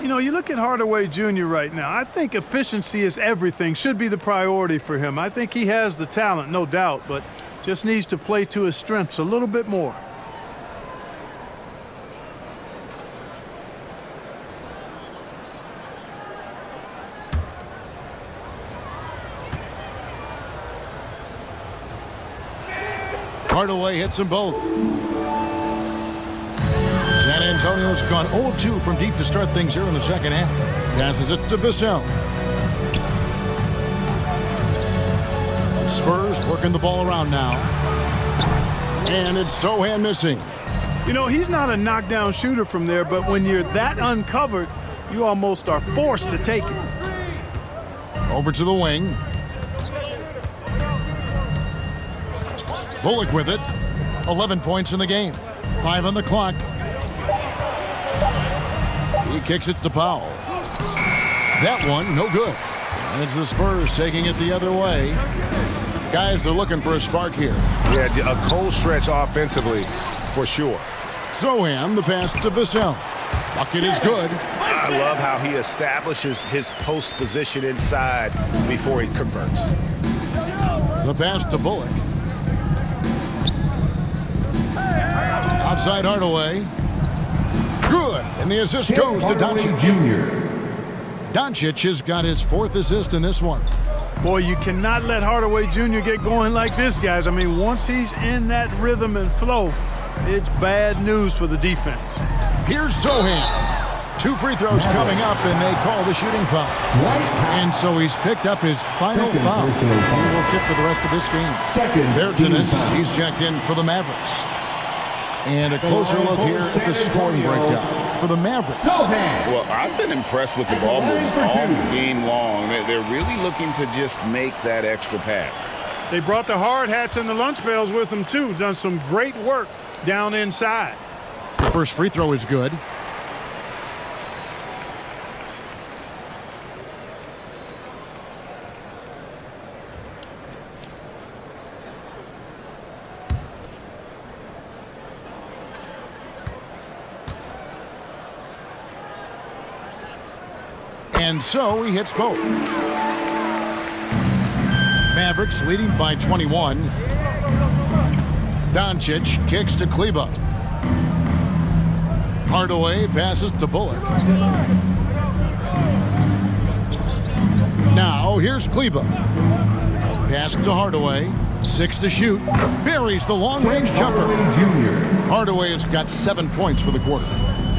You know, you look at Hardaway Jr. right now, I think efficiency is everything, should be the priority for him. I think he has the talent, no doubt, but just needs to play to his strengths a little bit more. Hardaway hits them both. San Antonio's gone 0 of 2 from deep to start things here in the second half. Passes it to Vassell. Spurs working the ball around now. And it's Sohan missing. You know, he's not a knockdown shooter from there, but when you're that uncovered, you almost are forced to take it. Over to the wing. Bullock with it. 11 points in the game. 5 on the clock. He kicks it to Powell. That one, no good. And it's the Spurs taking it the other way. Guys are looking for a spark here. Yeah, a cold stretch offensively, for sure. Sohan, the pass to Vassell. Bucket is good. I love how he establishes his post position inside before he converts. The pass to Bullock. Outside Hardaway. Good. And the assist goes to Doncic. Doncic has got his 4th assist in this one. Boy, you cannot let Hardaway Jr. get going like this, guys. I mean, once he's in that rhythm and flow, it's bad news for the defense. Here's Sohan. 2 free throws coming up, and they call the shooting foul. And so he's picked up his final foul. He will sit for the rest of this game. There's an assist. He's checked in for the Mavericks. And a closer look here at the scoring breakdown for the Mavericks. Well, I've been impressed with the ball movement all game long. They're really looking to just make that extra pass. They brought the hard hats and the lunch pails with them, too. Done some great work down inside. The first free throw is good. And so he hits both. Mavericks leading by 21. Doncic kicks to Kleba. Hardaway passes to Bullock. Now here's Kleba. Pass to Hardaway. 6 to shoot. Buries the long-range jumper. Hardaway has got 7 points for the quarter.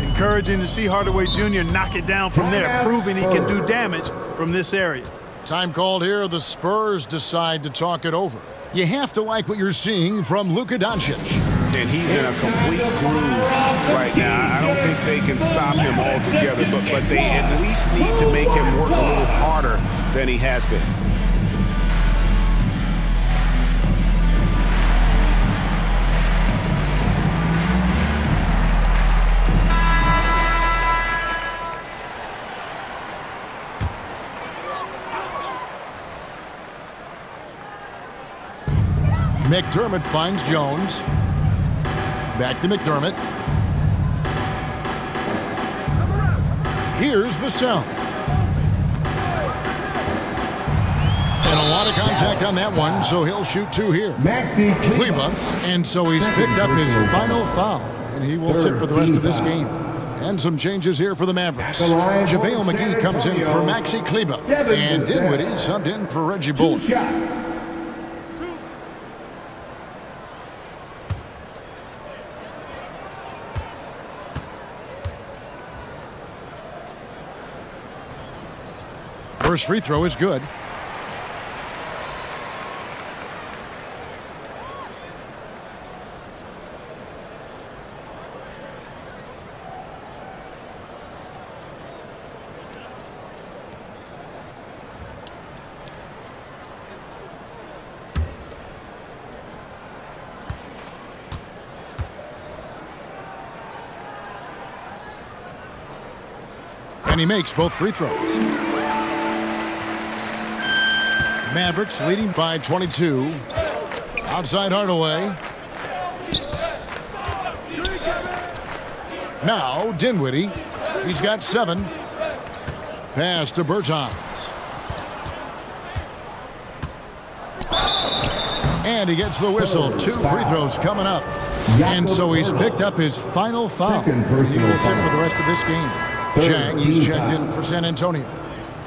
Encouraging to see Hardaway Jr. knock it down from there, proving he can do damage from this area. Time called here. The Spurs decide to talk it over. You have to like what you're seeing from Luka Doncic. And he's in a complete groove right now. I don't think they can stop him altogether, but they at least need to make him work a little harder than he has been. McDermott finds Jones. Back to McDermott. Here's Vassell. And a lot of contact on that one, so he'll shoot 2 here. Kleba, and so he's picked up his final foul, and he will sit for the rest of this game. And some changes here for the Mavericks. JaVale McGee comes in for Maxi Kleba, and Dinwiddie subbed in for Reggie Bullock. First free throw is good. And he makes both free throws. Mavericks leading by 22. Outside Hardaway. Now Dinwiddie. He's got 7. Pass to Bertans. And he gets the whistle. 2 free throws coming up. And so he's picked up his final foul. He will sit for the rest of this game. Chang, he's checked in for San Antonio.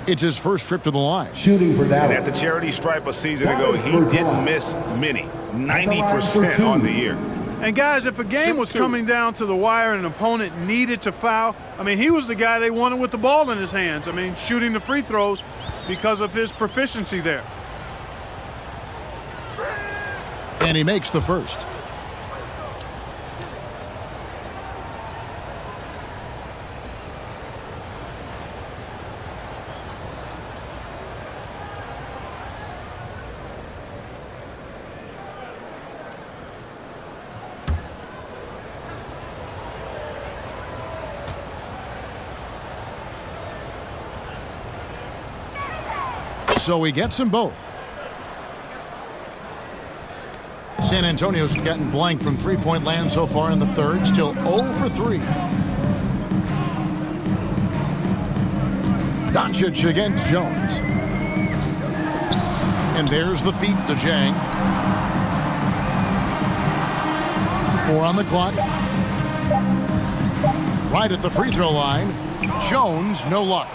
It's his first trip to the line. Shooting for Dallas. And at the charity stripe a season ago, he didn't miss many. 90% on the year. And guys, if a game was coming down to the wire and an opponent needed to foul, I mean, he was the guy they wanted with the ball in his hands. I mean, shooting the free throws because of his proficiency there. And he makes the first. So he gets them both. San Antonio's gotten blank from three-point land so far in the third. Still 0 for 3. Doncic against Jones. And there's the feed to Jang. 4 on the clock. Right at the free throw line. Jones, no luck.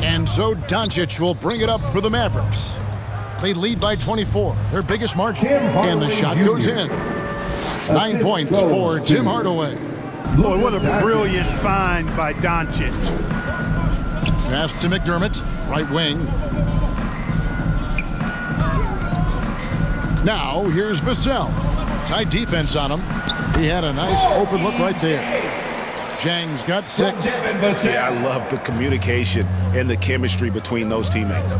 And so Doncic will bring it up for the Mavericks. They lead by 24, their biggest margin. And the shot goes in. 9 points for Tim Hardaway. Boy, what a brilliant find by Doncic. Pass to McDermott, right wing. Now here's Vassell. Tight defense on him. He had a nice open look right there. Jang's got 6. Yeah, I love the communication and the chemistry between those teammates.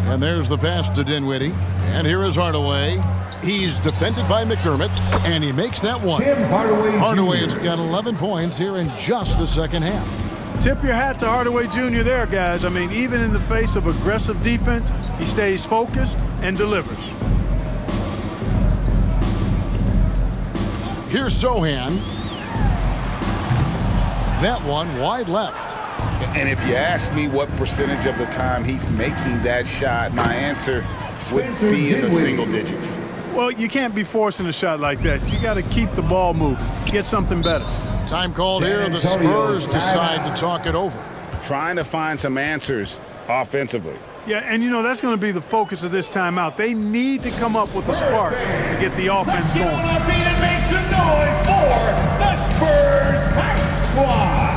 And there's the pass to Dinwiddie. And here is Hardaway. He's defended by McDermott, and he makes that one. Hardaway has got 11 points here in just the second half. Tip your hat to Hardaway Jr. there, guys. I mean, even in the face of aggressive defense, he stays focused and delivers. Here's Sohan. That one wide left. And if you ask me what percentage of the time he's making that shot, my answer would be in the single digits. Well, you can't be forcing a shot like that. You got to keep the ball moving, get something better. Time called here. The Spurs decide to talk it over. Trying to find some answers offensively. Yeah, and you know, that's going to be the focus of this timeout. They need to come up with a spark to get the offense going. Make some noise for the Spurs Hype Squad.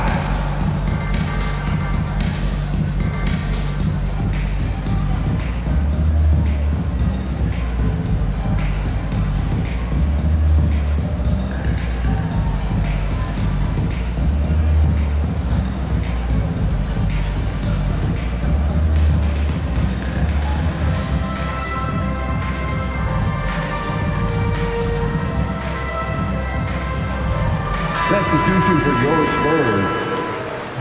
Substitution for your Spurs,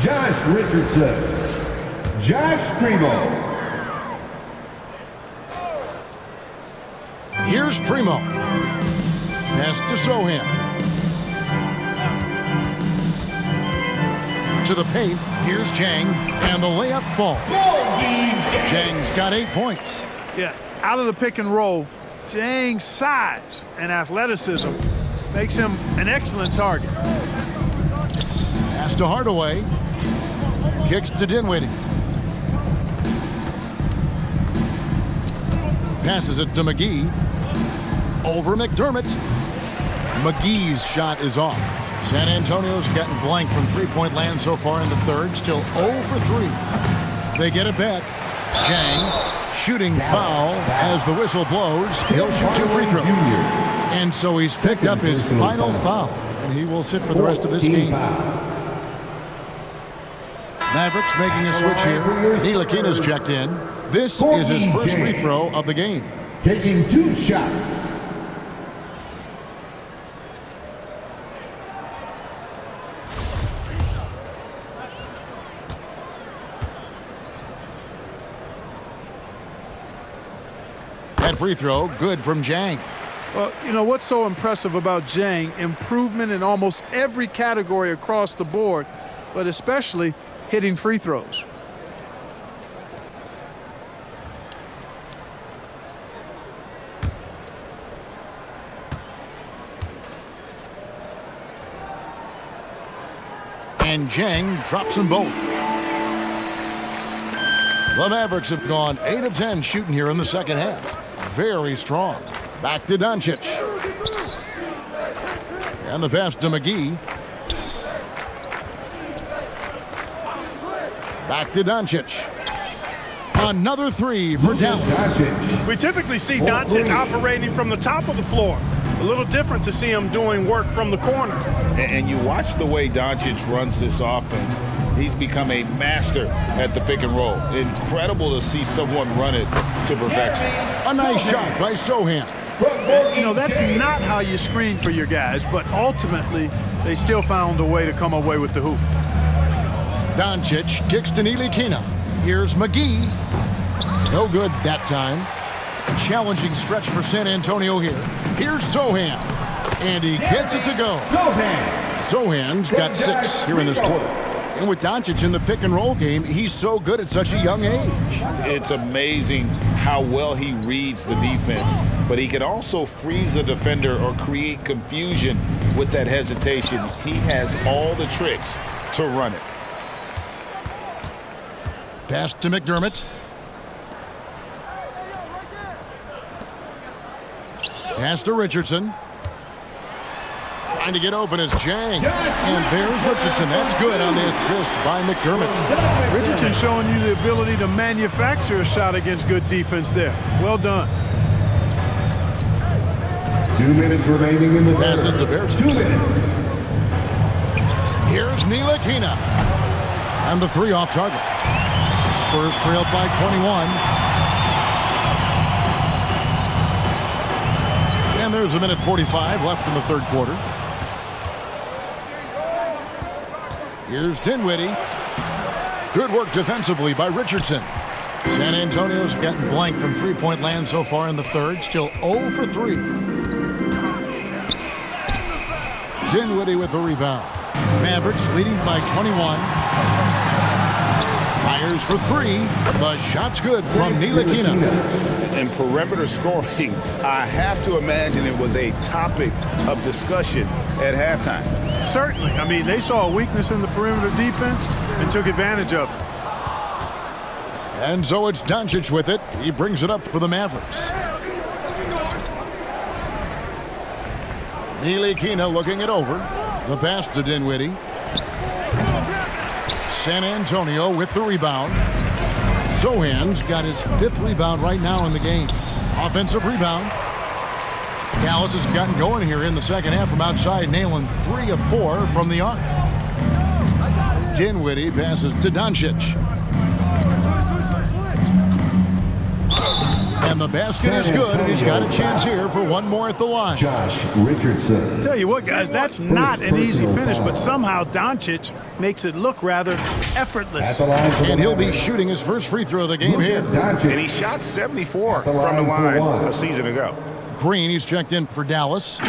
Josh Richardson, Josh Primo. Here's Primo. Pass to Sohan. To the paint. Here's Jang. And the layup falls. Jang's got 8 points. Yeah, out of the pick and roll, Jang's size and athleticism makes him an excellent target. Pass to Hardaway. Kicks to Dinwiddie. Passes it to McGee. Over McDermott. McGee's shot is off. San Antonio's gotten blank from three-point land so far in the third. Still 0 for 3. They get it back. Jang shooting foul as the whistle blows. He'll shoot 2 free throws. And so he's picked up his final foul, and he will sit for the rest of this game. Mavericks making a switch here. Ntilikina's checked in. This is his first free throw of the game. Taking 2 shots. That free throw, good from Jang. Well, you know what's so impressive about Jang? Improvement in almost every category across the board, but especially hitting free throws. And Jang drops them both. The Mavericks have gone 8 of 10 shooting here in the second half. Very strong. Back to Doncic. And the pass to McGee. Back to Doncic. Another three for Dallas. We typically see Doncic operating from the top of the floor. A little different to see him doing work from the corner. And you watch the way Doncic runs this offense. He's become a master at the pick and roll. Incredible to see someone run it to perfection. A nice shot by Sohan. You know, that's not how you screen for your guys, but ultimately, they still found a way to come away with the hoop. Doncic kicks to Ntilikina. Here's McGee. No good that time. A challenging stretch for San Antonio here. Here's Sohan. And he gets it to go. Sohan's got 6 here in this quarter. And with Doncic in the pick and roll game, he's so good at such a young age. It's amazing how well he reads the defense, but he can also freeze the defender or create confusion with that hesitation. He has all the tricks to run it. Pass to McDermott. Pass to Richardson. Trying to get open is Jang. And there's Richardson. That's good on the assist by McDermott. Richardson showing you the ability to manufacture a shot against good defense there. Well done. 2 minutes remaining in the third. Passes to Bertans. 2 minutes. Here's Ntilikina. And the 3 off target. Spurs trailed by 21. And there's a minute 45 left in the third quarter. Here's Dinwiddie. Good work defensively by Richardson. San Antonio's gotten blank from three-point land so far in the third. Still 0 for 3. Dinwiddie with the rebound. Mavericks leading by 21. Fires for 3. The shot's good from Ntilikina. And perimeter scoring, I have to imagine it was a topic of discussion at halftime. Certainly. I mean, they saw a weakness in the perimeter defense and took advantage of it. And so it's Doncic with it. He brings it up for the Mavericks. Ntilikina looking it over. The pass to Dinwiddie. San Antonio with the rebound. Sohan's got his 5th rebound right now in the game. Offensive rebound. Dallas has gotten going here in the second half from outside, nailing 3 of 4 from the arc. Dinwiddie passes to Doncic. And the basket is good, and he's got a chance here for one more at the line. Josh Richardson. Tell you what, guys, that's not an easy finish, but somehow Doncic makes it look rather effortless. And he'll be shooting his first free throw of the game here. And he shot 74 from the line a season ago. Green, he's checked in for Dallas.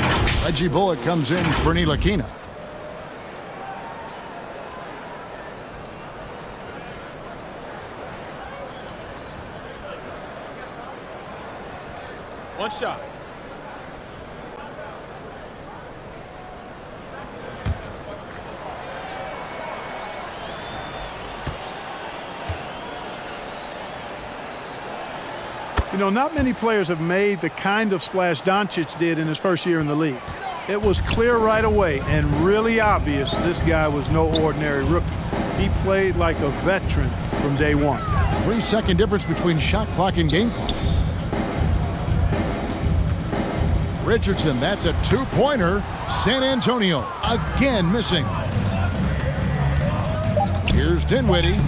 Reggie Bullock comes in for Ntilikina. One shot. You know, not many players have made the kind of splash Doncic did in his first year in the league. It was clear right away and really obvious this guy was no ordinary rookie. He played like a veteran from day one. 3-second difference between shot clock and game clock. Richardson, that's a 2-pointer. San Antonio again missing. Here's Dinwiddie.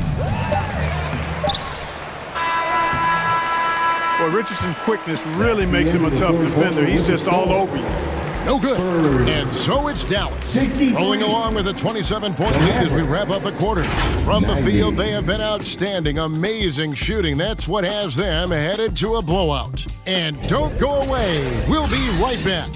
Boy, Richardson's quickness really makes him a tough defender. He's just all over you. No good. And so it's Dallas, rolling along with a 27-point lead as we wrap up the quarter. From the field, they have been outstanding, amazing shooting. That's what has them headed to a blowout. And don't go away. We'll be right back.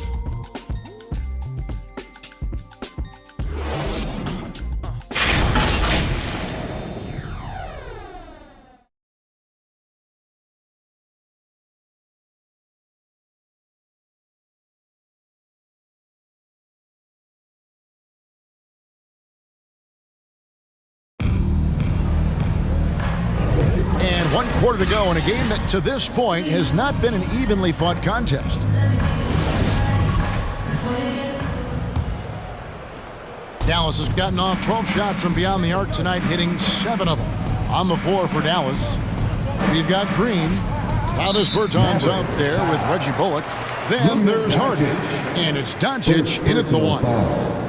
One quarter to go in a game that to this point has not been an evenly fought contest. Dallas has gotten off 12 shots from beyond the arc tonight, hitting 7 of them. On the floor for Dallas, we've got Green. Davis Bertans out there with Reggie Bullock. Then there's Hardy, and it's Doncic in at the 1.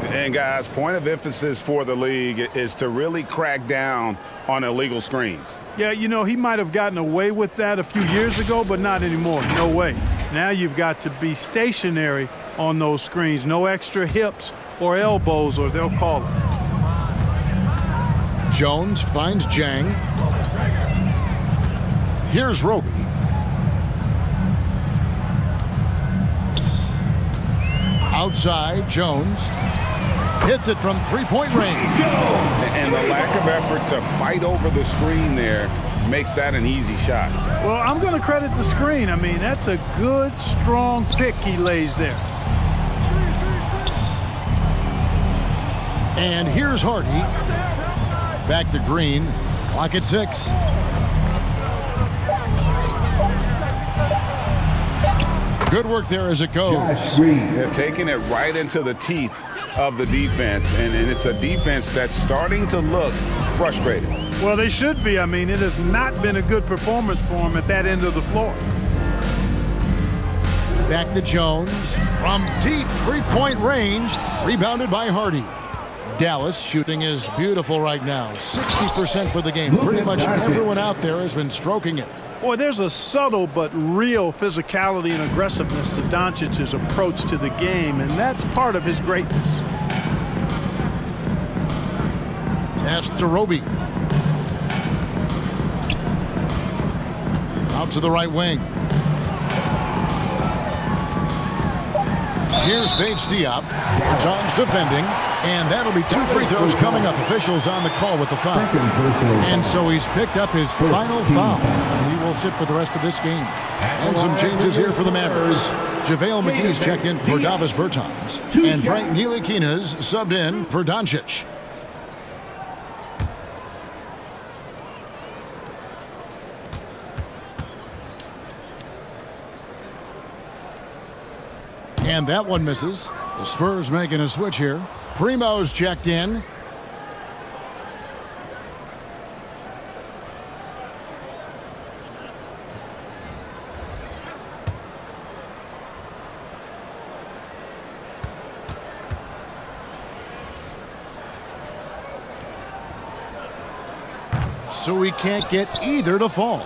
And guys, point of emphasis for the league is to really crack down on illegal screens. Yeah, you know, he might have gotten away with that a few years ago, but not anymore. No way. Now you've got to be stationary on those screens. No extra hips or elbows, or they'll call it. Jones finds Jang. Here's Roby. Outside, Jones hits it from three-point range. And the lack of effort to fight over the screen there makes that an easy shot. Well, I'm going to credit the screen. I mean, that's a good, strong pick he lays there. And here's Hardy. Back to Green. Clock at 6. Good work there as it goes. They're taking it right into the teeth of the defense, and it's a defense that's starting to look frustrated. Well, they should be. I mean, it has not been a good performance for them at that end of the floor. Back to Jones from deep three-point range, rebounded by Hardy. Dallas shooting is beautiful right now, 60% for the game. Pretty much everyone out there has been stroking it. Boy, there's a subtle but real physicality and aggressiveness to Doncic's approach to the game, and that's part of his greatness. Pass to Roby. Out to the right wing. Here's Paige Diop. John's defending, and that'll be 2 free throws coming up. Officials on the call with the foul. And so he's picked up his final foul. And he will sit for the rest of this game. And some changes here for the Mavericks. JaVale McGee's checked in for Davis Bertans. And Frank Ntilikina's subbed in for Doncic. And that one misses. The Spurs making a switch here. Primo's checked in. So he can't get either to fall.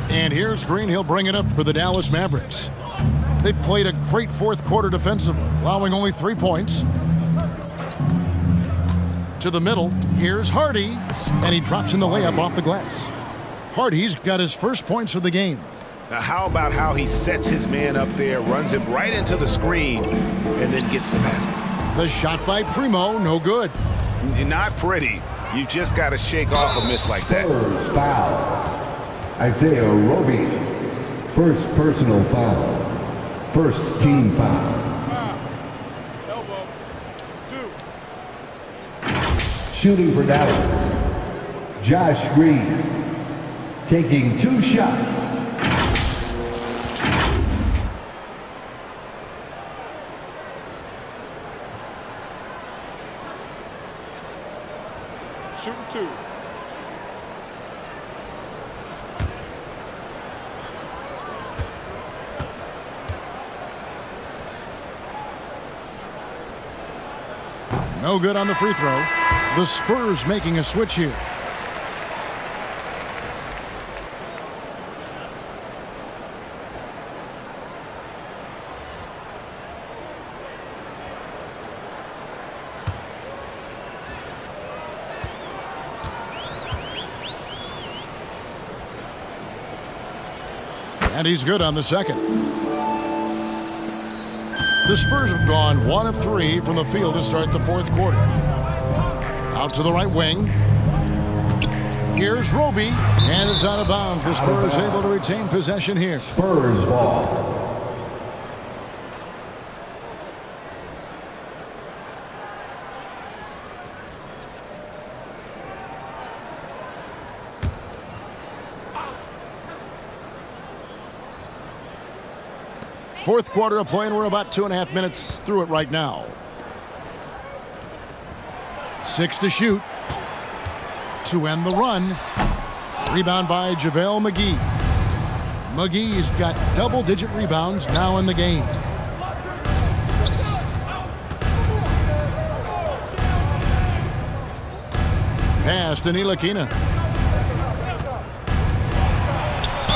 And here's Green. He'll bring it up for the Dallas Mavericks. They've played a great fourth quarter defensively, allowing only 3 points. To the middle, here's Hardy, and he drops in the layup off the glass. Hardy's got his first points of the game. Now how about how he sets his man up there, runs him right into the screen, and then gets the basket. The shot by Primo, no good. Not pretty. You just got to shake off a miss like that. Spurs foul. Isaiah Roby. First personal foul. First team foul. Elbow. 2. Shooting for Dallas. Josh Green. Taking 2 shots. Shooting 2. No good on the free throw. The Spurs making a switch here. And he's good on the second. The Spurs have gone 1 of 3 from the field to start the fourth quarter. Out to the right wing. Here's Roby, and it's out of bounds. The Spurs able to retain possession here. Spurs ball. Fourth quarter of play, and we're about 2.5 minutes through it right now. 6 to shoot. To end the run. Rebound by JaVale McGee. McGee's got double-digit rebounds now in the game. Pass to Ntilikina.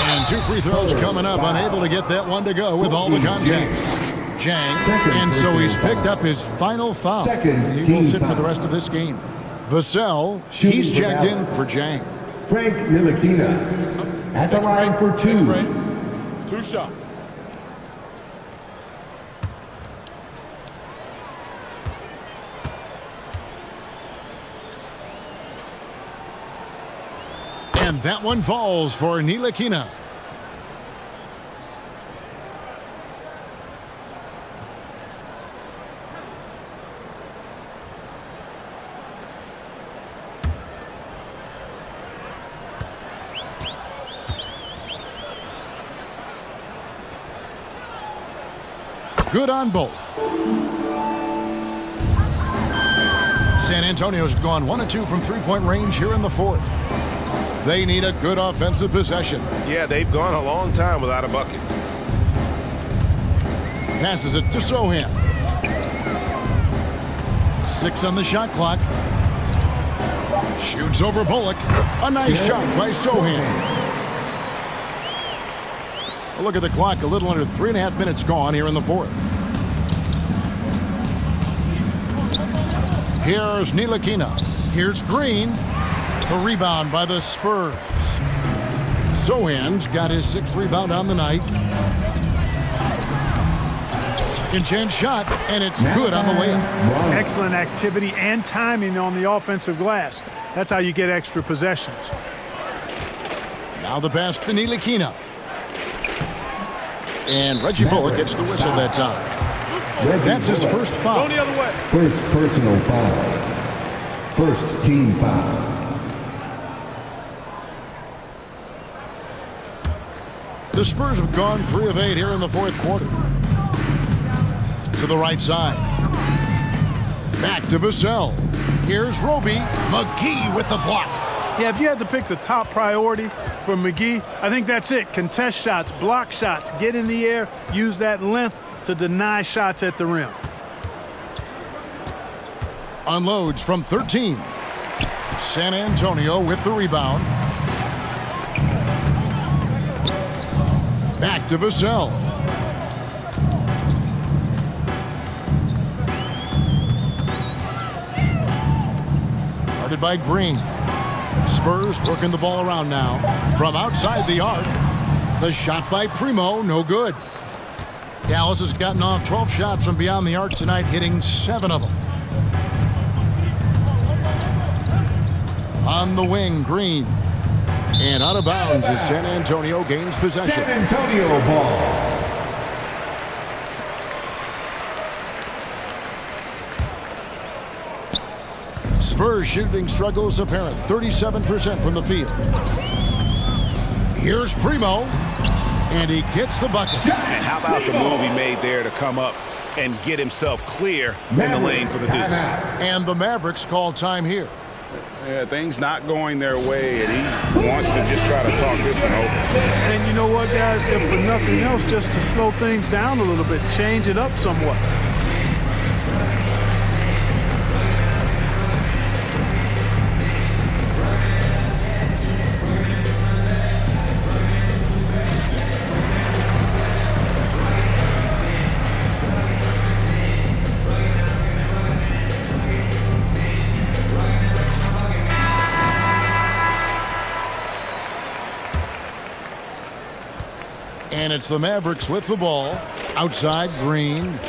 And 2 free throws coming up. Unable to get that one to go with all the contact. Jang. And so he's picked up his final foul. He will sit for the rest of this game. Vassell, he's checked in for Jang. Frank Ntilikina at the line for 2. 2 shots. And that one falls for Ntilikina. Good on both. San Antonio's gone 1 of 2 from three-point range here in the fourth. They need a good offensive possession. Yeah, they've gone a long time without a bucket. Passes it to Sohan. 6 on the shot clock. Shoots over Bullock. A nice shot by Sohan. A look at the clock. A little under 3.5 minutes gone here in the fourth. Here's Ntilikina. Here's Green. The rebound by the Spurs. Sohan's got his 6th rebound on the night. Second chance shot, and it's good on the layup. Excellent activity and timing on the offensive glass. That's how you get extra possessions. Now the pass to Ntilikina. And Reggie Bullock gets the whistle that time. That's his first foul. Go the other way. First personal foul. First team foul. The Spurs have gone 3 of 8 here in the fourth quarter. To the right side. Back to Vassell. Here's Roby. McGee with the block. Yeah, if you had to pick the top priority for McGee, I think that's it. Contest shots, block shots, get in the air, use that length to deny shots at the rim. Unloads from 13. San Antonio with the rebound. Back to Vassell. Guarded by Green. Spurs working the ball around now. From outside the arc. The shot by Primo, no good. Dallas has gotten off 12 shots from beyond the arc tonight, hitting 7 of them. On the wing, Green. And out of bounds as San Antonio gains possession. San Antonio ball. Spurs shooting struggles apparent. 37% from the field. Here's Primo. And he gets the bucket. And how about the move he made there to come up and get himself clear in the lane for the deuce. And the Mavericks call time here. Yeah, things not going their way, and he wants to just try to talk this one over. And you know what, guys? If for nothing else, just to slow things down a little bit, change it up somewhat. it's the Mavericks with the ball. Outside, Green.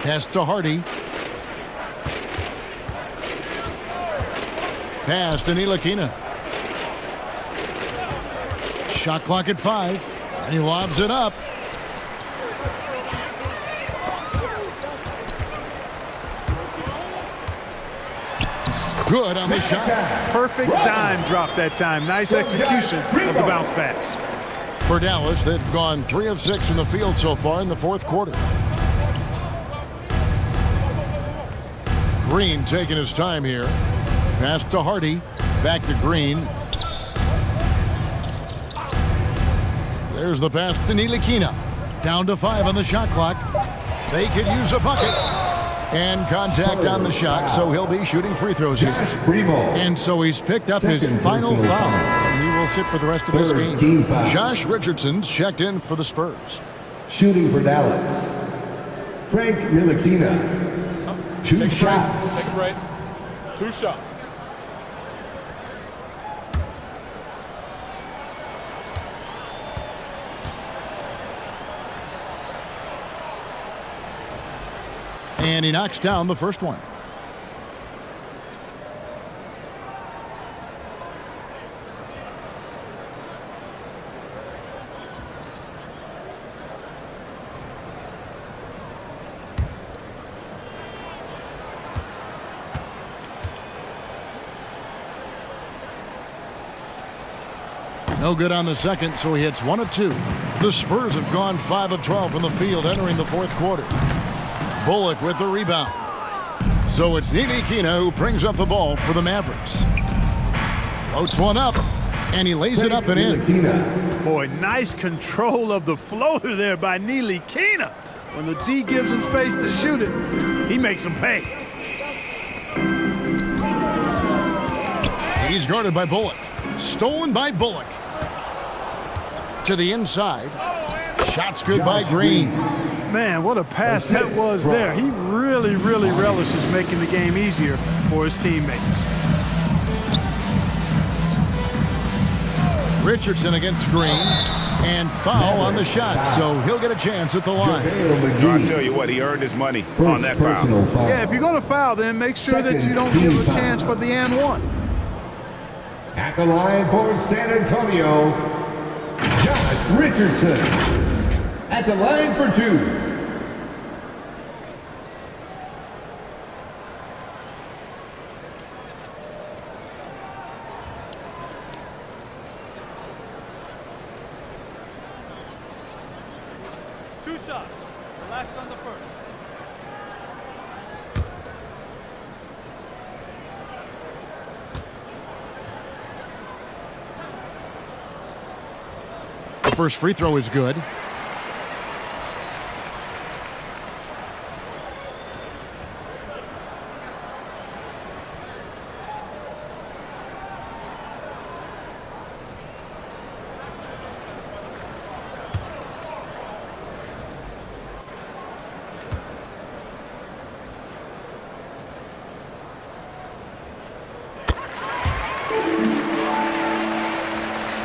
Pass to Hardy. Pass to Ntilikina. Shot clock at 5. And he lobs it up. Good on the shot. Perfect dime drop that time. Nice execution of the bounce pass. For Dallas, they've gone 3 of 6 in the field so far in the fourth quarter. Green taking his time here. Pass to Hardy. Back to Green. There's the pass to Ntilikina. Down to 5 on the shot clock. They could use a bucket. And contact on the shot, so he'll be shooting free throws here. And so he's picked up his final foul. And he will sit for the rest of this game. Josh Richardson's checked in for the Spurs. Shooting for Dallas, Frank Ntilikina. 2 shots. Take a break. 2 shots. And he knocks down the first one. No good on the second, so he hits 1 of 2. The Spurs have gone 5 of 12 from the field entering the fourth quarter. Bullock with the rebound. So it's Ntilikina who brings up the ball for the Mavericks. Floats one up, and he lays it up and in. Boy, nice control of the floater there by Ntilikina. When the D gives him space to shoot it, he makes him pay. He's guarded by Bullock. Stolen by Bullock. To the inside. Shots good by Green. Man, what a pass that was there. He really relishes making the game easier for his teammates. Richardson against Green. And foul on the shot, so he'll get a chance at the line. I'll tell you what, he earned his money on that foul. Yeah, if you're going to foul, then make sure that you don't give a chance for the and one. At the line for San Antonio, Josh Richardson. At the line for 2. Two shots. Relax on the first. The first free throw is good.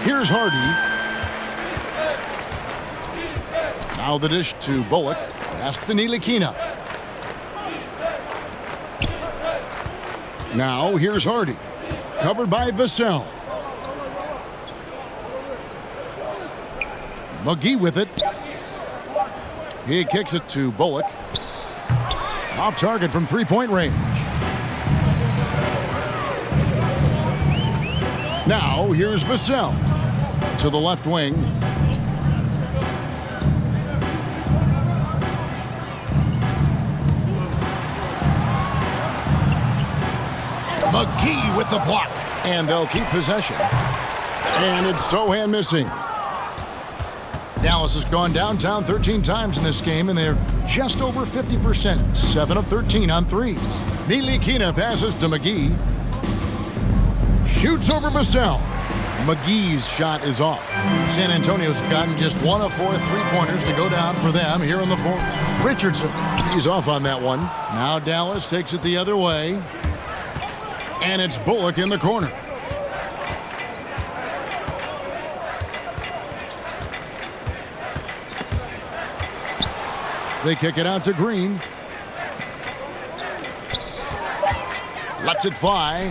Here's Hardy. Now the dish to Bullock. Pass to Ntilikina. Now here's Hardy. Covered by Vassell. McGee with it. He kicks it to Bullock. Off target from three-point range. Now here's Vassell. To the left wing. McGee with the block. And they'll keep possession. And it's Sohan missing. Dallas has gone downtown 13 times in this game, and they're just over 50%. 7 of 13 on threes. Ntilikina passes to McGee. Shoots over Vassell. McGee's shot is off. San Antonio's gotten just 1 of 4 three-pointers to go down for them here in the fourth. Richardson, he's off on that one. Now Dallas takes it the other way. And it's Bullock in the corner. They kick it out to Green. Lets it fly.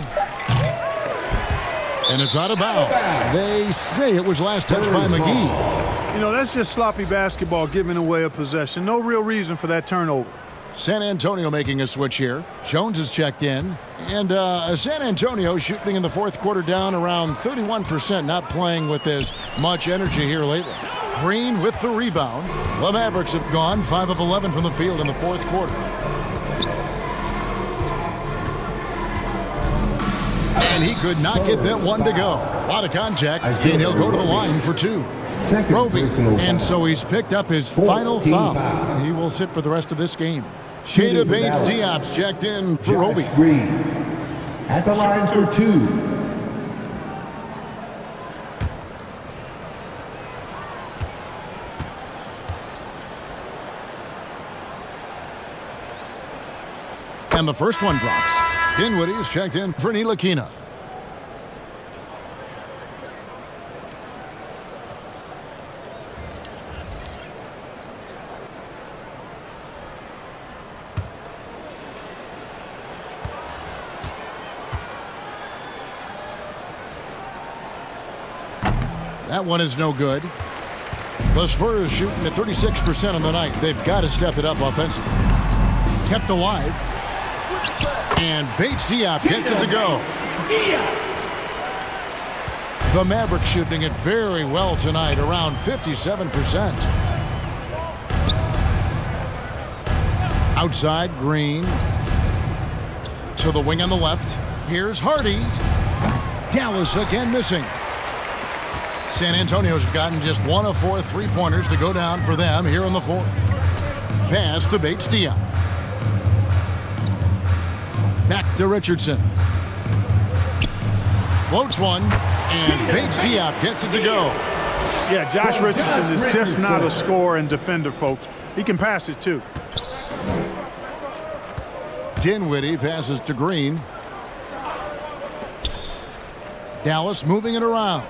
And it's out of bounds. They say it was last touched by McGee. You know, that's just sloppy basketball, giving away a possession. No real reason for that turnover. San Antonio making a switch here. Jones is checked in. And San Antonio shooting in the fourth quarter down around 31%, not playing with as much energy here lately. Green with the rebound. The Mavericks have gone 5 of 11 from the field in the fourth quarter. And he could not get that one to go. A lot of contact, and he'll go to the line for 2. Roby, and so he's picked up his final foul, and he will sit for the rest of this game. Keita Bates-Diop's checked in for Roby. Green at the line for 2. And the first one drops. Dinwiddie is checked in for Ntilikina. That one is no good. The Spurs shooting at 36% on the night. They've got to step it up offensively. Kept alive. And Bates-Diop gets it to go. The Mavericks shooting it very well tonight, around 57%. Outside, Green. To the wing on the left. Here's Hardy. Dallas again missing. San Antonio's gotten just 1 of 4 3-pointers to go down for them here in the fourth. Pass to Bates-Diop. Back to Richardson. Floats one, and Bates-Diop gets it to go. Yeah, Josh Richardson is just not a scorer and defender, folks. He can pass it, too. Dinwiddie passes to Green. Dallas moving it around.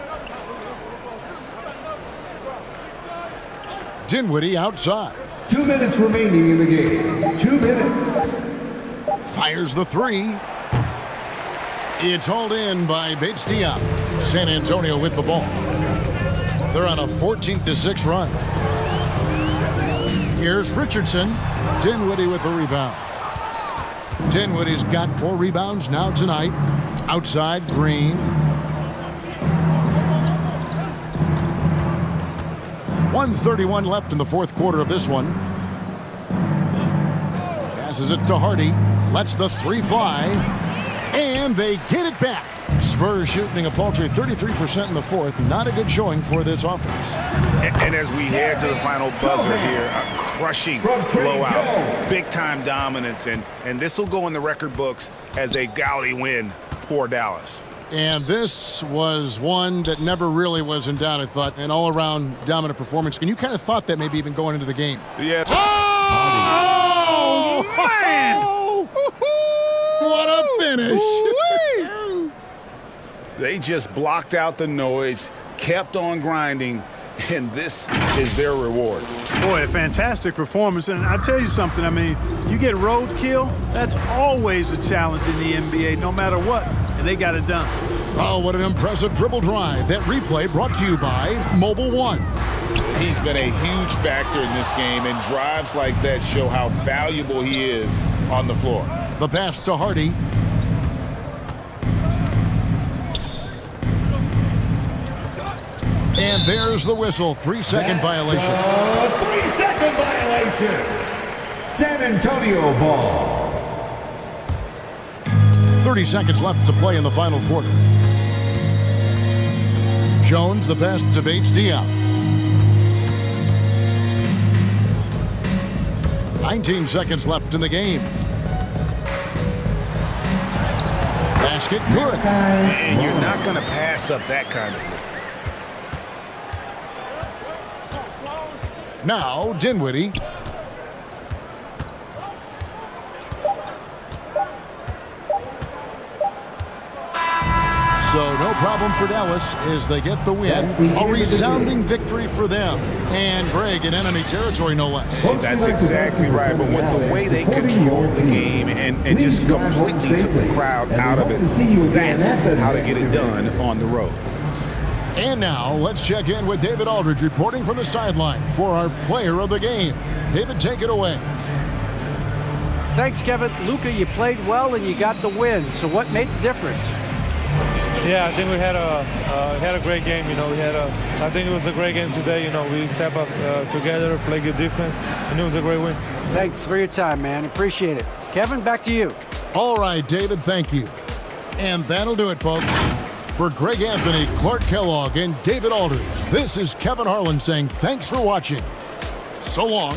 Dinwiddie outside. 2 minutes remaining in the game. 2 minutes. Fires the 3. It's hauled in by Bates-Diop. San Antonio with the ball. They're on a 14-6 run. Here's Richardson. Dinwiddie with the rebound. Dinwiddie's got 4 rebounds now tonight. Outside, Green. 1:31 left in the fourth quarter of this one. Passes it to Hardy. Lets the 3 fly. And they get it back. Spurs shooting a paltry 33% in the fourth. Not a good showing for this offense. And as we head to the final buzzer here, a crushing blowout, big-time dominance, and this will go in the record books as a gaudy win for Dallas. And this was one that never really was in doubt, I thought. An all-around dominant performance. And you kind of thought that maybe even going into the game. Yeah. Oh, man! What a finish! They just blocked out the noise, kept on grinding, and this is their reward. Boy, a fantastic performance. And I tell you something, I mean, you get roadkill, that's always a challenge in the NBA, no matter what. And they got it done. Oh, what an impressive dribble drive. That replay brought to you by Mobile One. He's been a huge factor in this game, and drives like that show how valuable he is on the floor. The pass to Hardy. And there's the whistle. 3-second violation. 3-second violation. San Antonio ball. 30 seconds left to play in the final quarter. Jones, the pass to Bates-Diop. 19 seconds left in the game. Basket good. And you're not going to pass up that kind of look. Now, Dinwiddie. So no problem for Dallas is they get the win. A resounding victory for them. And Greg in enemy territory, no less. That's exactly right. But with the way they controlled the game and just completely took the crowd out of it, that's how to get it done on the road. And now, let's check in with David Aldridge reporting from the sideline for our player of the game. David, take it away. Thanks, Kevin. Luka, you played well and you got the win. So what made the difference? Yeah, I think we had a great game. You know, I think it was a great game today. You know, we step up together, play good defense, and it was a great win. Thanks for your time, man. Appreciate it. Kevin, back to you. All right, David, thank you. And that'll do it, folks. For Greg Anthony, Clark Kellogg, and David Aldridge, this is Kevin Harlan saying thanks for watching. So long.